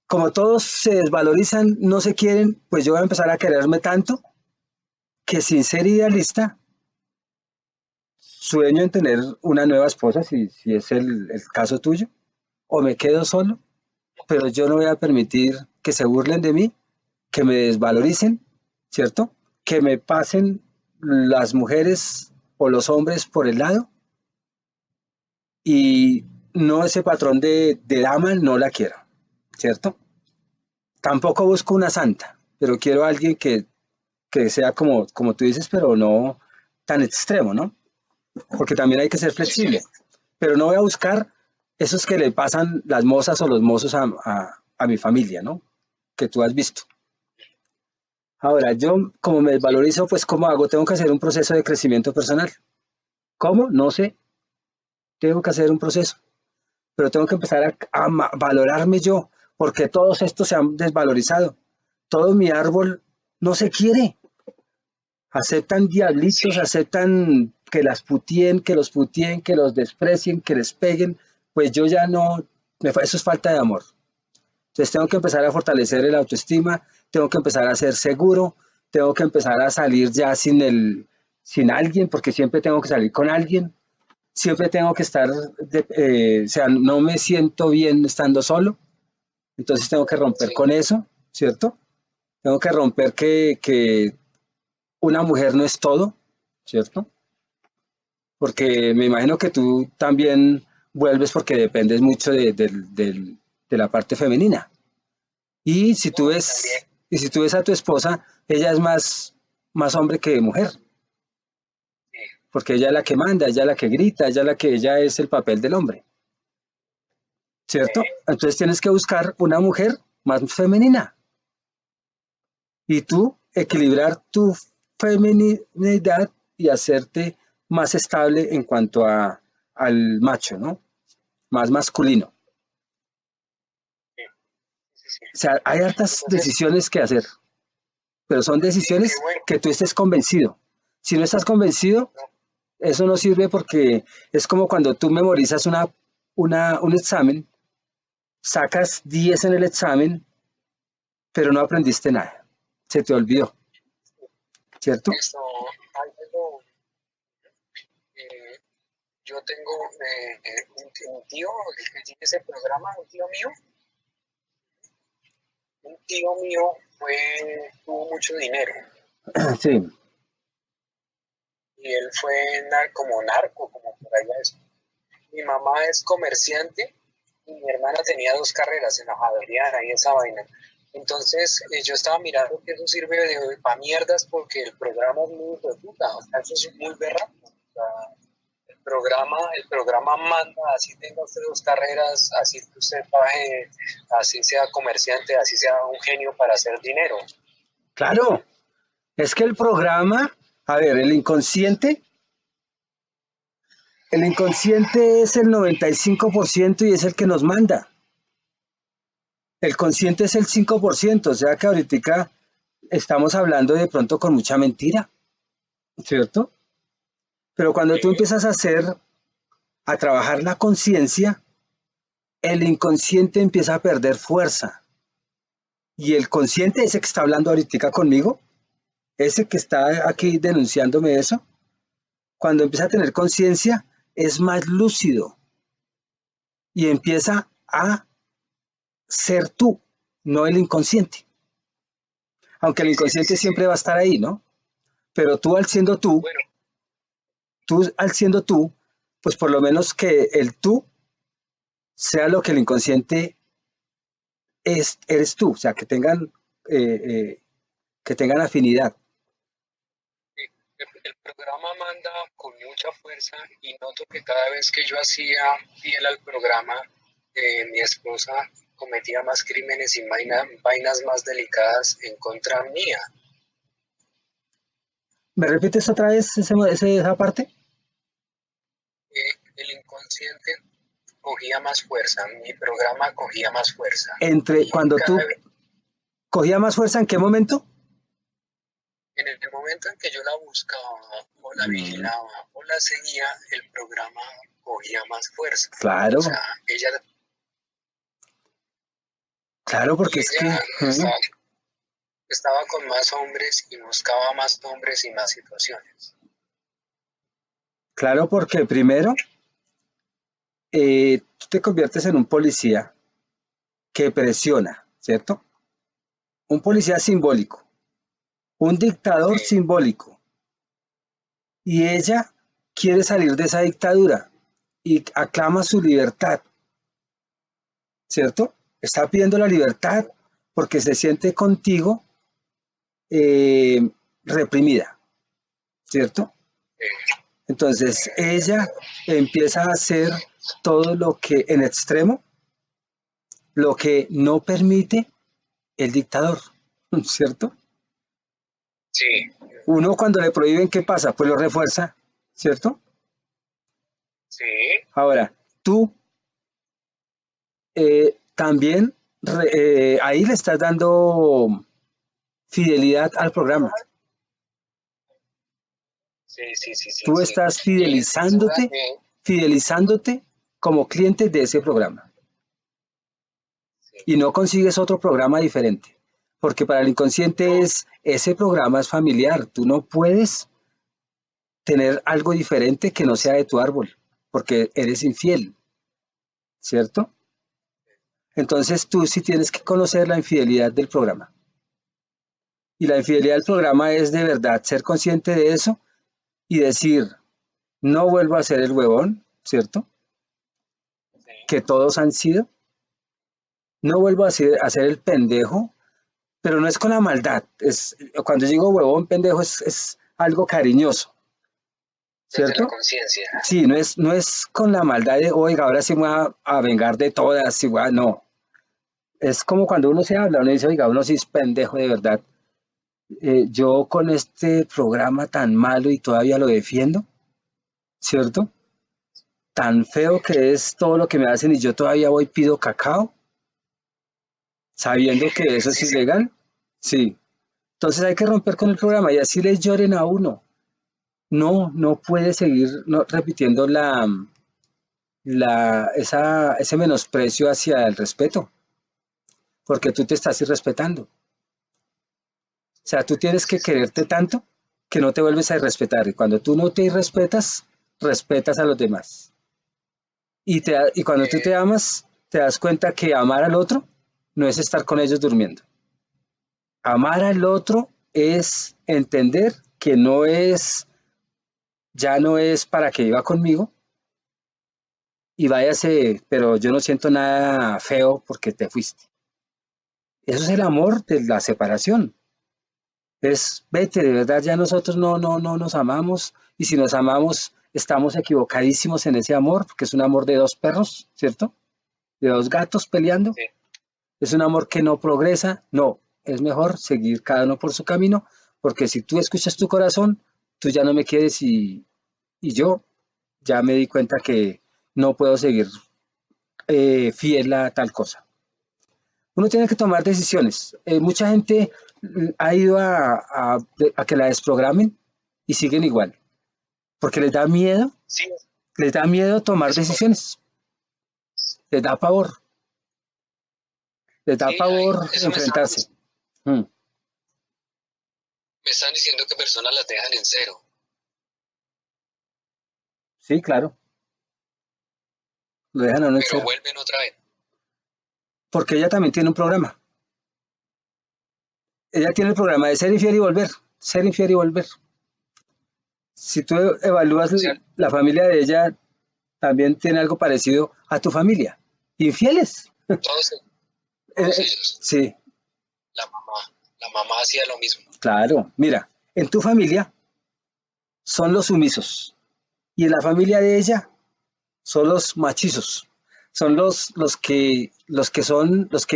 Como todos se desvalorizan, no se quieren, pues yo voy a empezar a quererme tanto que sin ser idealista, sueño en tener una nueva esposa, si es el caso tuyo, o me quedo solo, pero yo no voy a permitir que se burlen de mí, que me desvaloricen, ¿cierto? Que me pasen las mujeres o los hombres por el lado y no ese patrón de dama, no la quiero, ¿cierto? Tampoco busco una santa, pero quiero a alguien que sea como tú dices, pero no tan extremo, ¿no? Porque también hay que ser sí, sí, flexible. Pero no voy a buscar esos que le pasan las mozas o los mozos a mi familia, ¿no? Que tú has visto. Ahora, yo como me sí, desvalorizo, pues ¿cómo hago? Tengo que hacer un proceso de crecimiento personal. ¿Cómo? No sé. Tengo que hacer un proceso. Pero tengo que empezar a valorarme yo, porque todos estos se han desvalorizado. Todo mi árbol no se quiere. Aceptan sí, diablitos, aceptan que las puteen, que los desprecien, que les peguen. Pues yo ya no, eso es falta de amor. Entonces tengo que empezar a fortalecer el autoestima, tengo que empezar a ser seguro, tengo que empezar a salir ya sin alguien, porque siempre tengo que salir con alguien, siempre tengo que estar, o sea, no me siento bien estando solo, entonces tengo que romper sí, con eso, ¿cierto? Tengo que romper que una mujer no es todo, ¿cierto? Porque me imagino que tú también vuelves porque dependes mucho de la parte femenina. Y si tú no, también, ves, y si tú ves a tu esposa, ella es más hombre que mujer, sí, porque ella es la que manda, ella es la que grita, ella es el papel del hombre, ¿cierto? sí, Entonces tienes que buscar una mujer más femenina y tú equilibrar tu feminidad y hacerte más estable en cuanto al macho, ¿no? Más masculino. sí, sí, sí. O sea, hay hartas Entonces, decisiones que hacer, pero son sí, qué decisiones bueno, que tú estés convencido. Si no estás convencido, ¿no? eso no sirve porque es como cuando tú memorizas un examen, sacas 10 en el examen, pero no aprendiste nada. Se te olvidó, ¿cierto? Esto, hay algo, eh, yo tengo un tío, el que tiene ese programa, un tío mío tuvo mucho dinero Sí, y él fue como narco, como por allá eso. Mi mamá es comerciante y mi hermana tenía dos carreras en la Javeriana y esa vaina. Entonces yo estaba mirando que eso sirve de pa' mierdas porque el programa es muy de puta, o sea, eso es muy berraco. O sea, el programa manda, así tenga usted dos carreras, así que usted trabaje, así sea comerciante, así sea un genio para hacer dinero. claro. Es que el programa, a ver, el inconsciente es el 95% y es el que nos manda. El consciente es el 5%, o sea que ahorita estamos hablando de pronto con mucha mentira, ¿cierto? Pero cuando tú Sí, empiezas a trabajar la conciencia, el inconsciente empieza a perder fuerza. Y el consciente, ese que está hablando ahorita conmigo, ese que está aquí denunciándome eso, cuando empieza a tener conciencia, es más lúcido y empieza a ser tú, no el inconsciente. Aunque el sí, sí, inconsciente sí, sí. siempre va a estar ahí, ¿no? Pero Bueno, tú al siendo tú, pues por lo menos que el tú sea lo que el inconsciente eres tú, o sea, eh, eh, que tengan afinidad. sí, el programa manda con mucha fuerza y noto que cada vez que yo hacía fiel al programa, mi esposa cometía más crímenes y vainas más delicadas en contra mía. ¿Me repites otra vez esa parte? el inconsciente cogía más fuerza, mi programa cogía más fuerza. Cuando tú cogía más fuerza, ¿en qué momento? En el momento en que yo la buscaba o la vigilaba o la seguía, el programa cogía más fuerza. Claro. O sea, ella... Claro, porque es que... Estaba con más hombres y buscaba más hombres y más situaciones. Claro, porque primero, tú te conviertes en un policía que presiona, ¿cierto? Un policía simbólico, un dictador simbólico. Y ella quiere salir de esa dictadura y aclama su libertad, ¿cierto? Está pidiendo la libertad porque se siente contigo reprimida, ¿cierto? Entonces ella empieza a hacer todo lo que en extremo, lo que no permite el dictador, ¿cierto? Sí. Uno cuando le prohíben, ¿qué pasa? Pues lo refuerza, ¿cierto? Sí. Ahora, tú también ahí le estás dando fidelidad al programa. Sí. Tú estás fidelizándote como cliente de ese programa. Sí. Y no consigues otro programa diferente. Porque para el inconsciente ese programa es familiar. Tú no puedes tener algo diferente que no sea de tu árbol, porque eres infiel, ¿cierto? Entonces tú sí tienes que conocer la infidelidad del programa. Y la infidelidad del programa es de verdad ser consciente de eso y decir, no vuelvo a ser el huevón, ¿cierto? Que todos han sido. No vuelvo a ser el pendejo, pero no es con la maldad. Cuando digo huevón, pendejo, es algo cariñoso, ¿cierto? Desde la conciencia. Sí, no es con la maldad de, oiga, ahora sí me voy a vengar de todas, igual, no. Es como cuando uno se habla, uno dice, oiga, uno sí es pendejo de verdad. Yo con este programa tan malo y todavía lo defiendo, ¿cierto? Tan feo que es todo lo que me hacen y yo todavía voy y pido cacao, sabiendo que eso es ilegal. Sí. Entonces hay que romper con el programa y así les lloren a uno. No puede seguir repitiendo ese menosprecio hacia el respeto, porque tú te estás irrespetando. O sea, tú tienes que quererte tanto que no te vuelves a irrespetar. Y cuando tú no te irrespetas, respetas a los demás. Y cuando tú te amas, te das cuenta que amar al otro no es estar con ellos durmiendo. Amar al otro es entender que ya no es para que viva conmigo y váyase, pero yo no siento nada feo porque te fuiste. Eso es el amor de la separación. Vete, de verdad ya nosotros no nos amamos y si nos amamos estamos equivocadísimos en ese amor porque es un amor de dos perros, ¿cierto? De dos gatos peleando. Sí. Es un amor que no progresa, no, es mejor seguir cada uno por su camino porque si tú escuchas tu corazón, tú ya no me quieres y yo ya me di cuenta que no puedo seguir fiel a tal cosa. Uno tiene que tomar decisiones. Mucha gente ha ido a que la desprogramen y siguen igual, porque les da miedo, les da miedo tomar decisiones, les da pavor, enfrentarse. Me están diciendo que personas las dejan en cero. Sí, claro. Lo dejan a uno en cero. Pero vuelven otra vez. Porque ella también tiene un programa. Ella tiene el programa de ser infiel y volver, ser infiel y volver. Si tú evalúas la familia de ella, también tiene algo parecido a tu familia. Infieles. Todos ellos. Sí. La mamá hacía lo mismo. Claro, mira, en tu familia son los sumisos y en la familia de ella son los machizos, son los que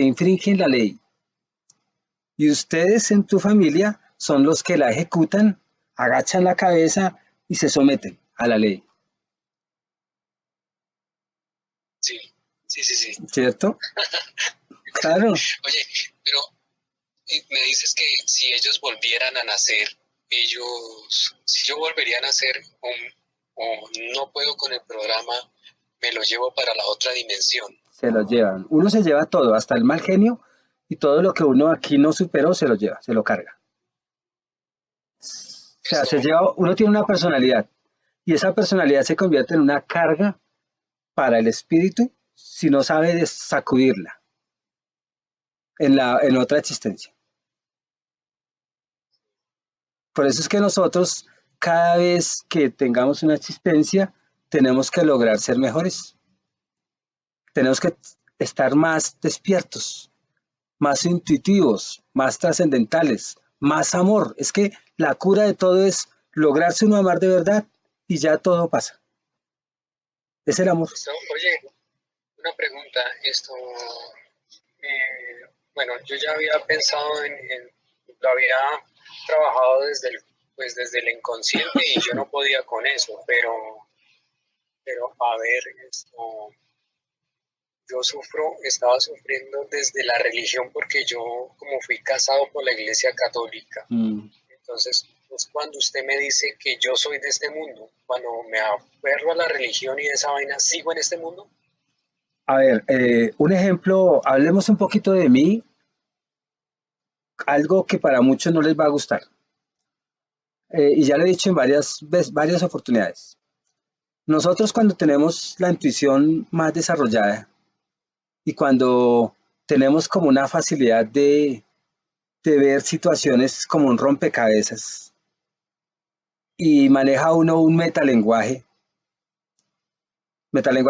infringen la ley. Y ustedes en tu familia son los que la ejecutan, agachan la cabeza y se someten a la ley. Sí, sí, sí. ¿cierto? Claro, Oye, pero me dices que si ellos volvieran a nacer, si yo volvería a nacer o no puedo con el programa, me lo llevo para la otra dimensión. se lo llevan. Uno se lleva todo, hasta el mal genio y todo lo que uno aquí no superó se lo lleva, se lo carga. O sea, Esto, uno tiene una personalidad y esa personalidad se convierte en una carga para el espíritu si no sabe sacudirla en otra existencia. Por eso es que nosotros, cada vez que tengamos una existencia, tenemos que lograr ser mejores. Tenemos que estar más despiertos, más intuitivos, más trascendentales, más amor. Es que la cura de todo es lograrse uno amar de verdad y ya todo pasa. Es el amor. oye, una pregunta, bueno, yo ya había pensado lo había trabajado desde el inconsciente y yo no podía con eso, pero a ver, estaba sufriendo desde la religión porque yo como fui casado por la Iglesia Católica, Mm. entonces pues cuando usted me dice que yo soy de este mundo, cuando me aferro a la religión y de esa vaina, ¿sigo en este mundo? A ver, un ejemplo, hablemos un poquito de mí, algo que para muchos no les va a gustar. Y ya lo he dicho en varias oportunidades. Nosotros cuando tenemos la intuición más desarrollada y cuando tenemos como una facilidad de ver situaciones como un rompecabezas y maneja uno un metalenguaje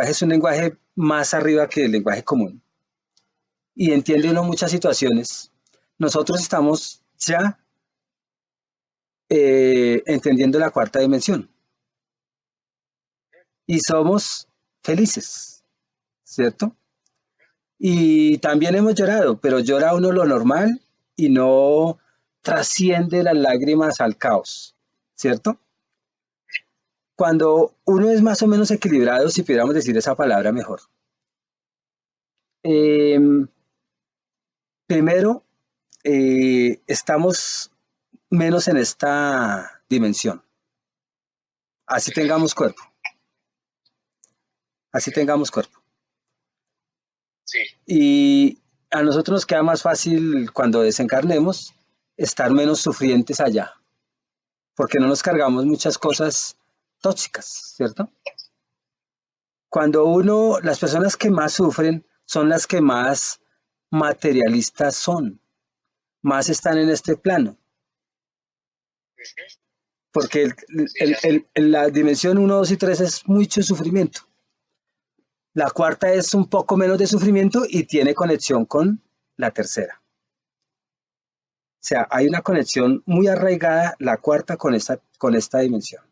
es un lenguaje más arriba que el lenguaje común y entiende uno muchas situaciones. Nosotros estamos ya entendiendo la cuarta dimensión y somos felices, ¿cierto? Y también hemos llorado, pero llora uno lo normal y no trasciende las lágrimas al caos, ¿cierto? Cuando uno es más o menos equilibrado, si pudiéramos decir esa palabra mejor, eh, primero estamos menos en esta dimensión, así tengamos cuerpo, así tengamos cuerpo. Sí, Y a nosotros nos queda más fácil cuando desencarnemos estar menos sufrientes allá, porque no nos cargamos muchas cosas tóxicas, ¿cierto? Las personas que más sufren son las que más materialistas son, más están en este plano, porque sí, ya. la dimensión uno 2 y 3 es mucho sufrimiento. La cuarta es un poco menos de sufrimiento y tiene conexión con la tercera. O sea, hay una conexión muy arraigada, la cuarta con esta dimensión.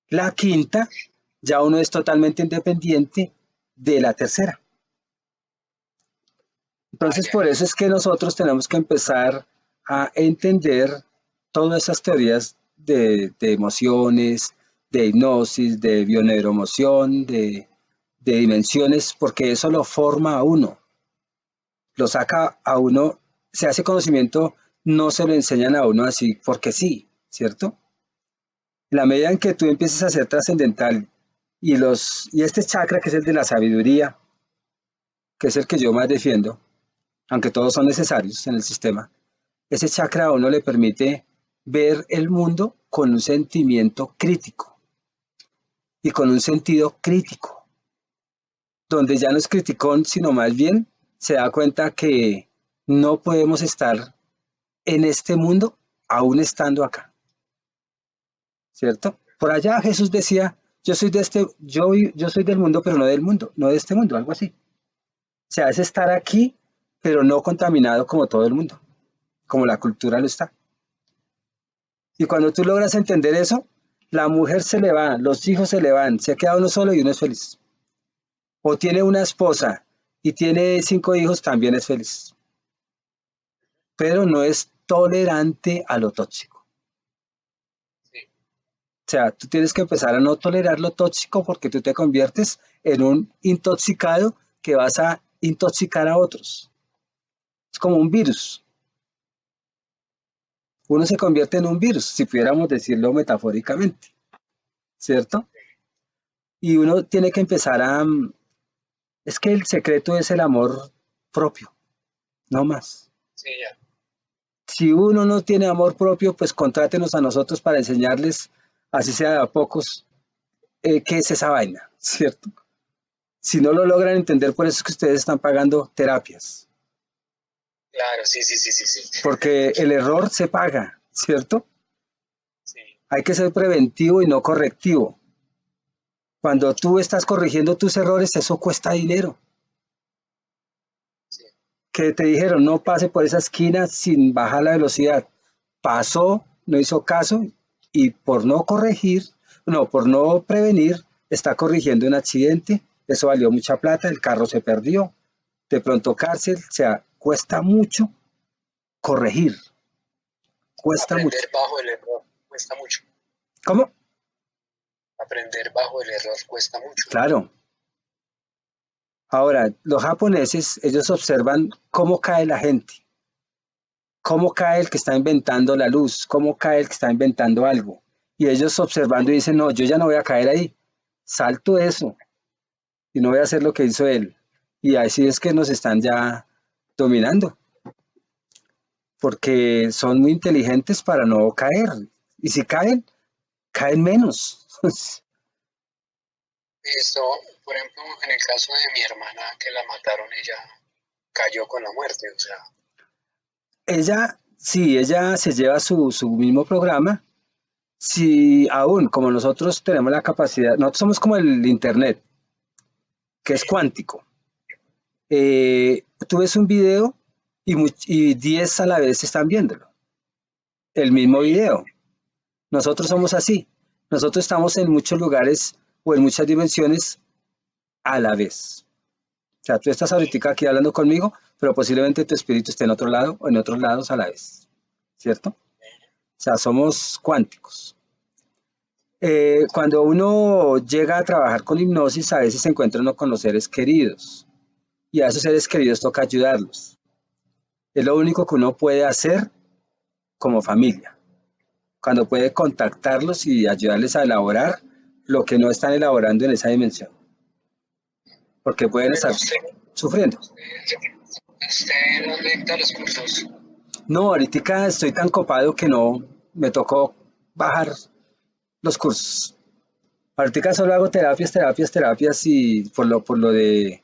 La quinta, ya uno es totalmente independiente de la tercera. Ah, Entonces, ya. por eso es que nosotros tenemos que empezar a entender todas esas teorías de emociones, de hipnosis, de bioneuroemoción, de dimensiones, porque eso lo forma a uno, lo saca a uno, se hace conocimiento, no se lo enseñan a uno así porque sí, ¿cierto? En la medida en que tú empieces a ser trascendental y este chakra que es el de la sabiduría, que es el que yo más defiendo, aunque todos son necesarios en el sistema, ese chakra a uno le permite ver el mundo con un sentimiento crítico y con un sentido crítico, donde ya no es criticón, sino más bien se da cuenta que no podemos estar en este mundo aún estando acá, ¿cierto? Por allá Jesús decía, yo soy del mundo, pero no del mundo, no de este mundo, algo así. O sea, es estar aquí, pero no contaminado como todo el mundo, como la cultura lo está. Y cuando tú logras entender eso, la mujer se le va, los hijos se le van, se queda uno solo y uno es feliz. O tiene una esposa y tiene 5 hijos, también es feliz. Pero no es tolerante a lo tóxico. Sí. O sea, tú tienes que empezar a no tolerar lo tóxico porque tú te conviertes en un intoxicado que vas a intoxicar a otros. Es como un virus. Uno se convierte en un virus, si pudiéramos decirlo metafóricamente, ¿cierto? Y uno tiene que empezar a... Es que el secreto es el amor propio, no más. Sí, ya. Si uno no tiene amor propio, pues contrátenos a nosotros para enseñarles, así sea a pocos, qué es esa vaina, ¿cierto? Si no lo logran entender, por eso es que ustedes están pagando terapias, Claro, sí, sí, sí, sí, sí. porque el error se paga, ¿cierto? Sí, Hay que ser preventivo y no correctivo. Cuando tú estás corrigiendo tus errores, eso cuesta dinero. sí. Que te dijeron no pase por esa esquina sin bajar la velocidad. Pasó, no hizo caso y por no corregir, no, por no prevenir, está corrigiendo un accidente. Eso valió mucha plata, el carro se perdió. De pronto cárcel, o sea, cuesta mucho corregir, cuesta mucho. Aprender bajo el error cuesta mucho. ¿Cómo? Aprender bajo el error cuesta mucho. Claro. Ahora, los japoneses, ellos observan cómo cae la gente, cómo cae el que está inventando la luz, cómo cae el que está inventando algo. Y ellos observando y dicen, no, yo ya no voy a caer ahí, salto eso y no voy a hacer lo que hizo él. Y así es que nos están ya dominando, porque son muy inteligentes para no caer. Y si caen, caen menos. Esto, por ejemplo, en el caso de mi hermana que la mataron, ella cayó con la muerte, o sea, Ella, sí, ella se lleva su mismo programa. Si aún, como nosotros tenemos la capacidad, nosotros somos como el Internet, que es cuántico. Tú ves un video y 10 a la vez están viéndolo, el mismo video. Nosotros somos así. Nosotros estamos en muchos lugares o en muchas dimensiones a la vez. O sea, tú estás ahorita aquí hablando conmigo, pero posiblemente tu espíritu esté en otro lado o en otros lados a la vez. ¿Cierto? O sea, somos cuánticos. Cuando uno llega a trabajar con hipnosis, a veces se encuentra uno con los seres queridos. Y a esos seres queridos toca ayudarlos. Es lo único que uno puede hacer como familia. Cuando puede contactarlos y ayudarles a elaborar lo que no están elaborando en esa dimensión. Porque pueden pero estar sufriendo. usted no dicta los cursos. No, ahorita estoy tan copado que no me tocó bajar los cursos. Ahorita solo hago terapias, terapias, terapias y por lo de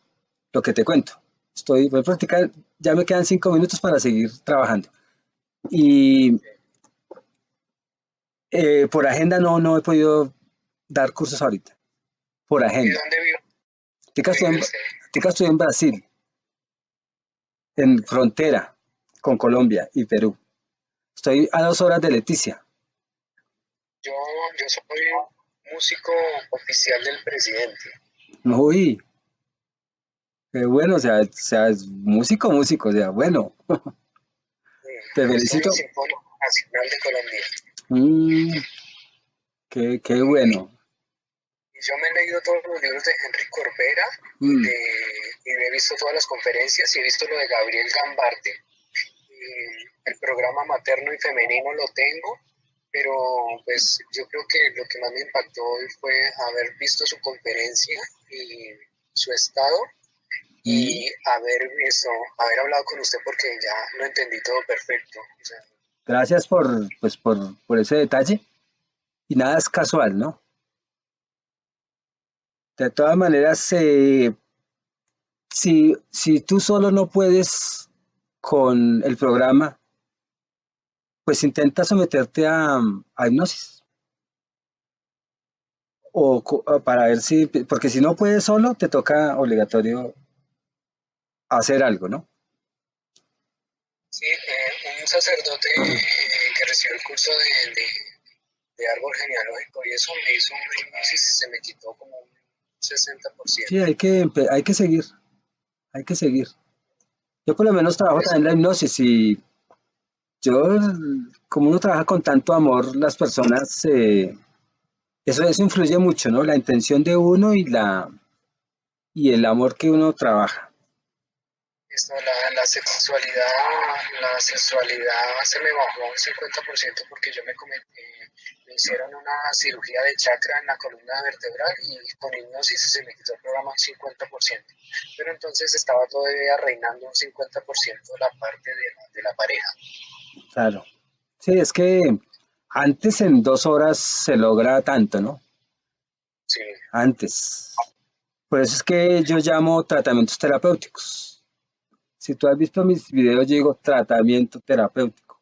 lo que te cuento. Voy a practicar, ya me quedan 5 minutos para seguir trabajando. Y por agenda no he podido dar cursos ahorita. Por ¿Y agenda. dónde vive? Ahorita ¿Dónde vive usted? estoy en Brasil, en frontera con Colombia y Perú. Estoy a 2 horas de Leticia. Yo, yo soy músico oficial del presidente. Uy, qué bueno, o sea, es músico, o sea, bueno. Te Estoy en felicito. el Sinfónico Nacional de Colombia. Mm, qué bueno. Y yo me he leído todos los libros de Enrique Corbera Mm, y he visto todas las conferencias y he visto lo de Gabriel Gambarte. El programa materno y femenino lo tengo, pero pues yo creo que lo que más me impactó hoy fue haber visto su conferencia y su estado mm. y haber hablado con usted porque ya lo entendí todo perfecto. O sea, Gracias por ese detalle. Y nada es casual, ¿no? De todas maneras, si tú solo no puedes con el programa, pues intenta someterte a hipnosis. Para ver si, porque si no puedes solo, te toca obligatorio hacer algo, ¿no? sí, un sacerdote que recibió el curso de árbol genealógico y eso me hizo un hipnosis y se me quitó como un Sí, 60%. hay que seguir, hay que seguir. Yo por lo menos trabajo Eso, también en la hipnosis y yo, como uno trabaja con tanto amor, las personas, eso influye mucho, ¿no? La intención de uno y el amor que uno trabaja. Esto, la sexualidad se me bajó un 50% porque me hicieron una cirugía de chakra en la columna vertebral y con hipnosis se me quitó el programa un 50%. Pero entonces estaba todavía reinando un 50% la parte de la pareja. Claro. Sí, es que antes en 2 horas se logra tanto, ¿no? Sí, Antes. Por eso es que yo llamo tratamientos terapéuticos. Si tú has visto mis videos, yo digo tratamiento terapéutico,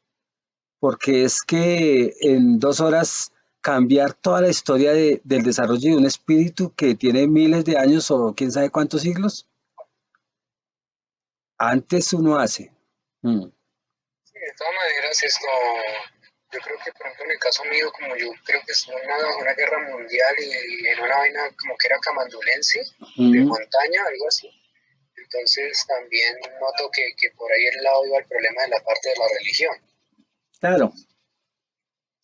porque es que en 2 horas cambiar toda la historia del desarrollo de un espíritu que tiene miles de años o quién sabe cuántos siglos, antes uno hace. Mm. sí, de todas maneras yo creo que por ejemplo en el caso mío, como yo creo que es una guerra mundial y en una vaina como que era camandulense, de Mm, montaña, algo así. Entonces también noto que por ahí el lado iba el problema de la parte de la religión. claro,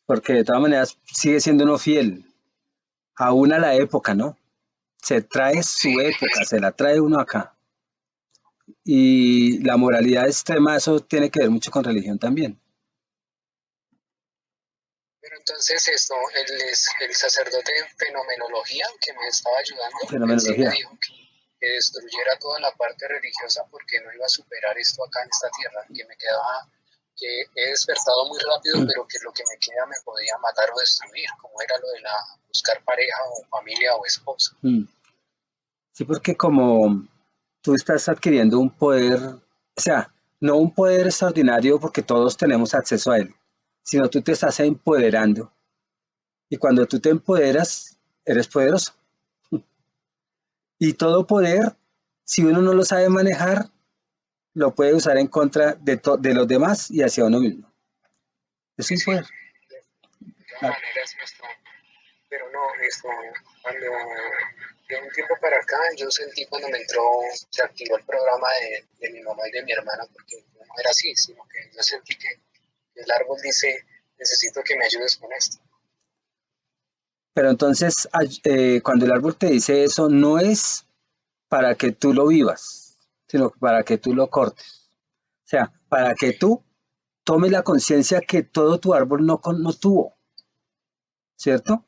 porque de todas maneras sigue siendo uno fiel, aún a la época, ¿no? Se trae Sí, su época, se la trae uno acá. Y la moralidad extrema, eso tiene que ver mucho con religión también. pero entonces el sacerdote en fenomenología que me estaba ayudando, él sí me Fenomenología. dijo que destruyera toda la parte religiosa porque no iba a superar esto acá en esta tierra, que me quedaba, que he despertado muy rápido, pero que lo que me queda me podía matar o destruir, como era lo de la buscar pareja o familia o esposa. Mm. Sí, porque como tú estás adquiriendo un poder, o sea, no un poder extraordinario porque todos tenemos acceso a él, sino tú te estás empoderando. Y cuando tú te empoderas, eres poderoso. Y todo poder, si uno no lo sabe manejar, lo puede usar en contra de los demás y hacia uno mismo. Es Sí, un sí, poder. de todas Claro. maneras, pero no, cuando de un tiempo para acá, yo sentí cuando se activó el programa de mi mamá y de mi hermana, porque no era así, sino que yo sentí que el árbol dice, necesito que me ayudes con esto. Pero entonces, cuando el árbol te dice eso, no es para que tú lo vivas, sino para que tú lo cortes. O sea, para Ok, que tú tomes la conciencia que todo tu árbol no tuvo, ¿cierto?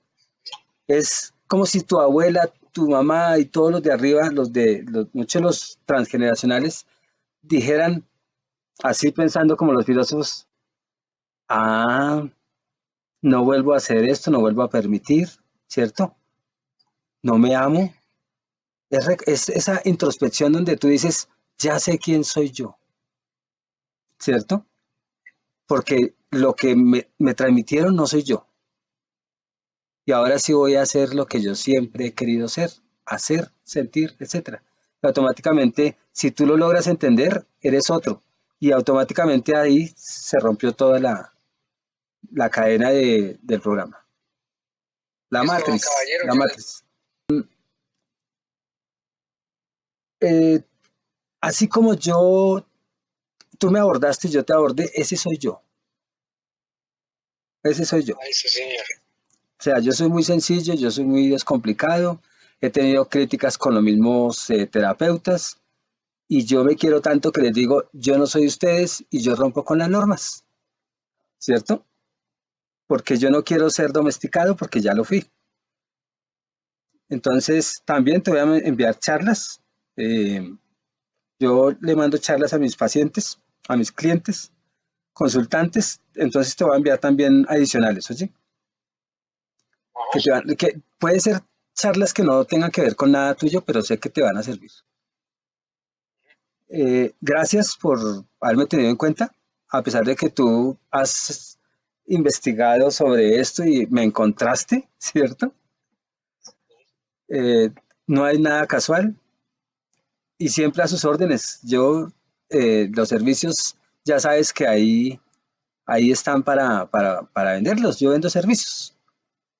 Es como si tu abuela, tu mamá y todos los de arriba, muchos de los transgeneracionales, dijeran, así pensando como los filósofos, ah, no vuelvo a hacer esto, no vuelvo a permitir, ¿cierto? No me amo. Es esa introspección donde tú dices, ya sé quién soy yo, ¿cierto? Porque lo que me transmitieron no soy yo. Y ahora sí voy a hacer lo que yo siempre he querido ser, hacer, sentir, etcétera. Y automáticamente, si tú lo logras entender, eres otro. Y automáticamente ahí se rompió toda la cadena del programa. La listo, matriz, caballero, la matriz. Eh, Así como tú me abordaste y yo te abordé, ese soy yo, ese soy yo. ay, sí, señor. O sea, yo soy muy sencillo, yo soy muy descomplicado, he tenido críticas con los mismos terapeutas y yo me quiero tanto que les digo, yo no soy ustedes y yo rompo con las normas, ¿cierto? Porque yo no quiero ser domesticado porque ya lo fui. Entonces, también te voy a enviar charlas. eh, yo le mando charlas a mis pacientes, a mis clientes, consultantes, entonces te voy a enviar también adicionales, oye, Ajá. que puede ser charlas que no tengan que ver con nada tuyo, pero sé que te van a servir. Gracias por haberme tenido en cuenta, a pesar de que tú has investigado sobre esto y me encontraste, ¿cierto? Eh, no hay nada casual y siempre a sus órdenes. Los servicios, ya sabes que ahí están para venderlos. Yo vendo servicios.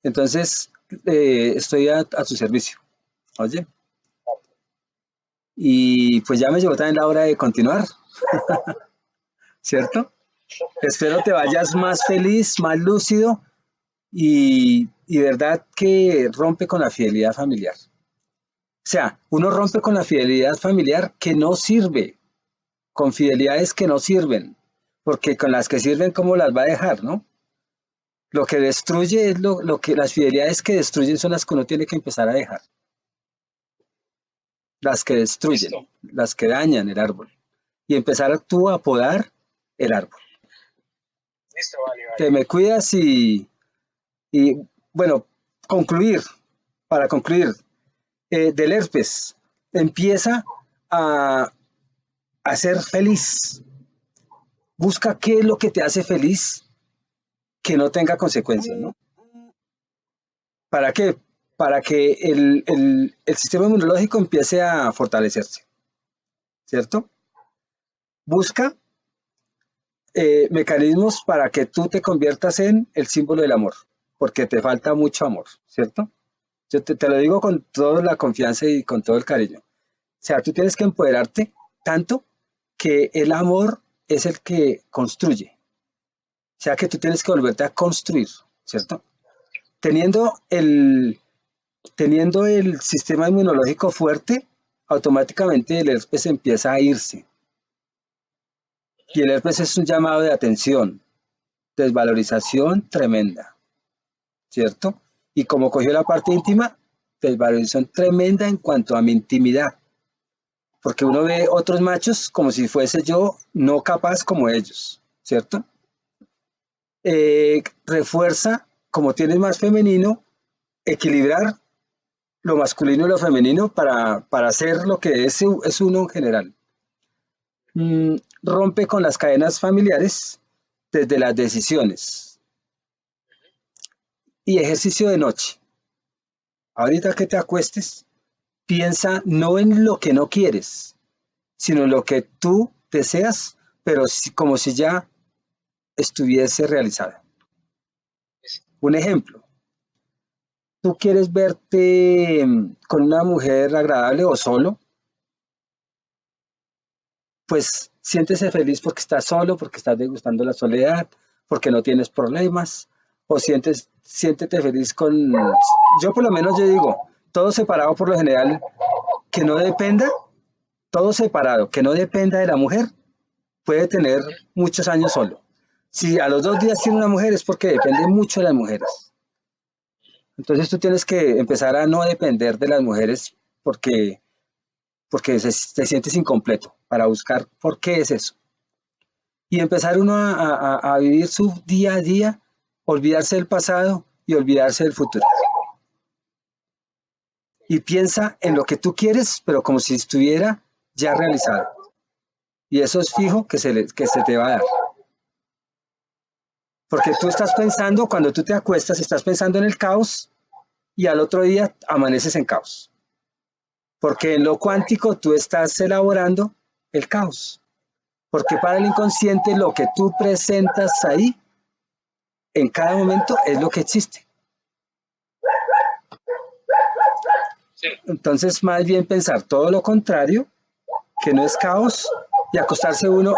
Entonces, estoy a tu servicio. Oye, y pues ya me llegó también la hora de continuar, ¿cierto? Espero te vayas más feliz, más lúcido y verdad que rompe con la fidelidad familiar. sea, uno rompe con la fidelidad familiar que no sirve, con fidelidades que no sirven, porque con las que sirven, ¿cómo las va a dejar, no? Lo que destruye es lo que las fidelidades que destruyen son las que uno tiene que empezar a dejar, las que destruyen, Listo. las que dañan el árbol, y empezar tú a podar el árbol. Listo, vale, Te vale. me cuidas y bueno, concluir, para concluir, del herpes, empieza a, a ser feliz. Busca qué es lo que te hace feliz que no tenga consecuencias, ¿no? ¿Para qué? Para que el sistema inmunológico empiece a fortalecerse, ¿cierto? Busca mecanismos para que tú te conviertas en el símbolo del amor, porque te falta mucho amor, ¿cierto? Yo te lo digo con toda la confianza y con todo el cariño. O sea, tú tienes que empoderarte tanto que el amor es el que construye. O sea, que tú tienes que volverte a construir, ¿cierto? Teniendo el, teniendo el sistema inmunológico fuerte, automáticamente el herpes empieza a irse. Y el herpes es un llamado de atención, desvalorización tremenda, ¿cierto? Y como cogió la parte íntima, desvalorización tremenda en cuanto a mi intimidad, porque uno ve otros machos como si fuese yo no capaz como ellos, ¿cierto? Refuerza, como tienes más femenino, equilibrar lo masculino y lo femenino para hacer lo que es uno en general. Rompe con las cadenas familiares desde las decisiones y ejercicio de noche. Ahorita que te acuestes, piensa no en lo que no quieres, sino en lo que tú deseas, pero como si ya estuviese realizado. Un ejemplo, tú quieres verte con una mujer agradable o solo, pues siéntese feliz porque estás solo, porque estás degustando la soledad, porque no tienes problemas, o siéntete feliz con, yo por lo menos yo digo, todo separado por lo general, que no dependa, todo separado, que no dependa de la mujer, puede tener muchos años solo. Si a los 2 días tiene una mujer es porque depende mucho de las mujeres. Entonces tú tienes que empezar a no depender de las mujeres porque te sientes incompleto, para buscar por qué es eso. Y empezar uno a vivir su día a día, olvidarse del pasado y olvidarse del futuro. Y piensa en lo que tú quieres, pero como si estuviera ya realizado. Y eso es fijo que se te va a dar. Porque tú estás pensando, cuando tú te acuestas, estás pensando en el caos y al otro día amaneces en caos. Porque en lo cuántico tú estás elaborando el caos. Porque para el inconsciente lo que tú presentas ahí en cada momento es lo que existe. Sí. Entonces, más bien pensar todo lo contrario, que no es caos, y acostarse uno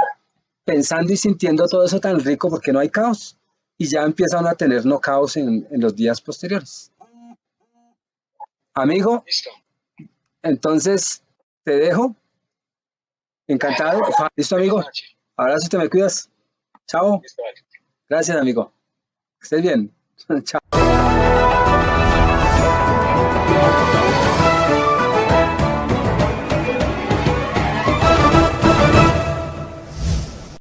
pensando y sintiendo todo eso tan rico porque no hay caos. Y ya empieza uno a tener no caos en los días posteriores. Amigo, Listo. entonces te dejo. Encantado. Listo, Feliz amigo. noche. Abrazo, te me cuidas. Chao. Listo, vale. Gracias, amigo. Que estés bien. Chao.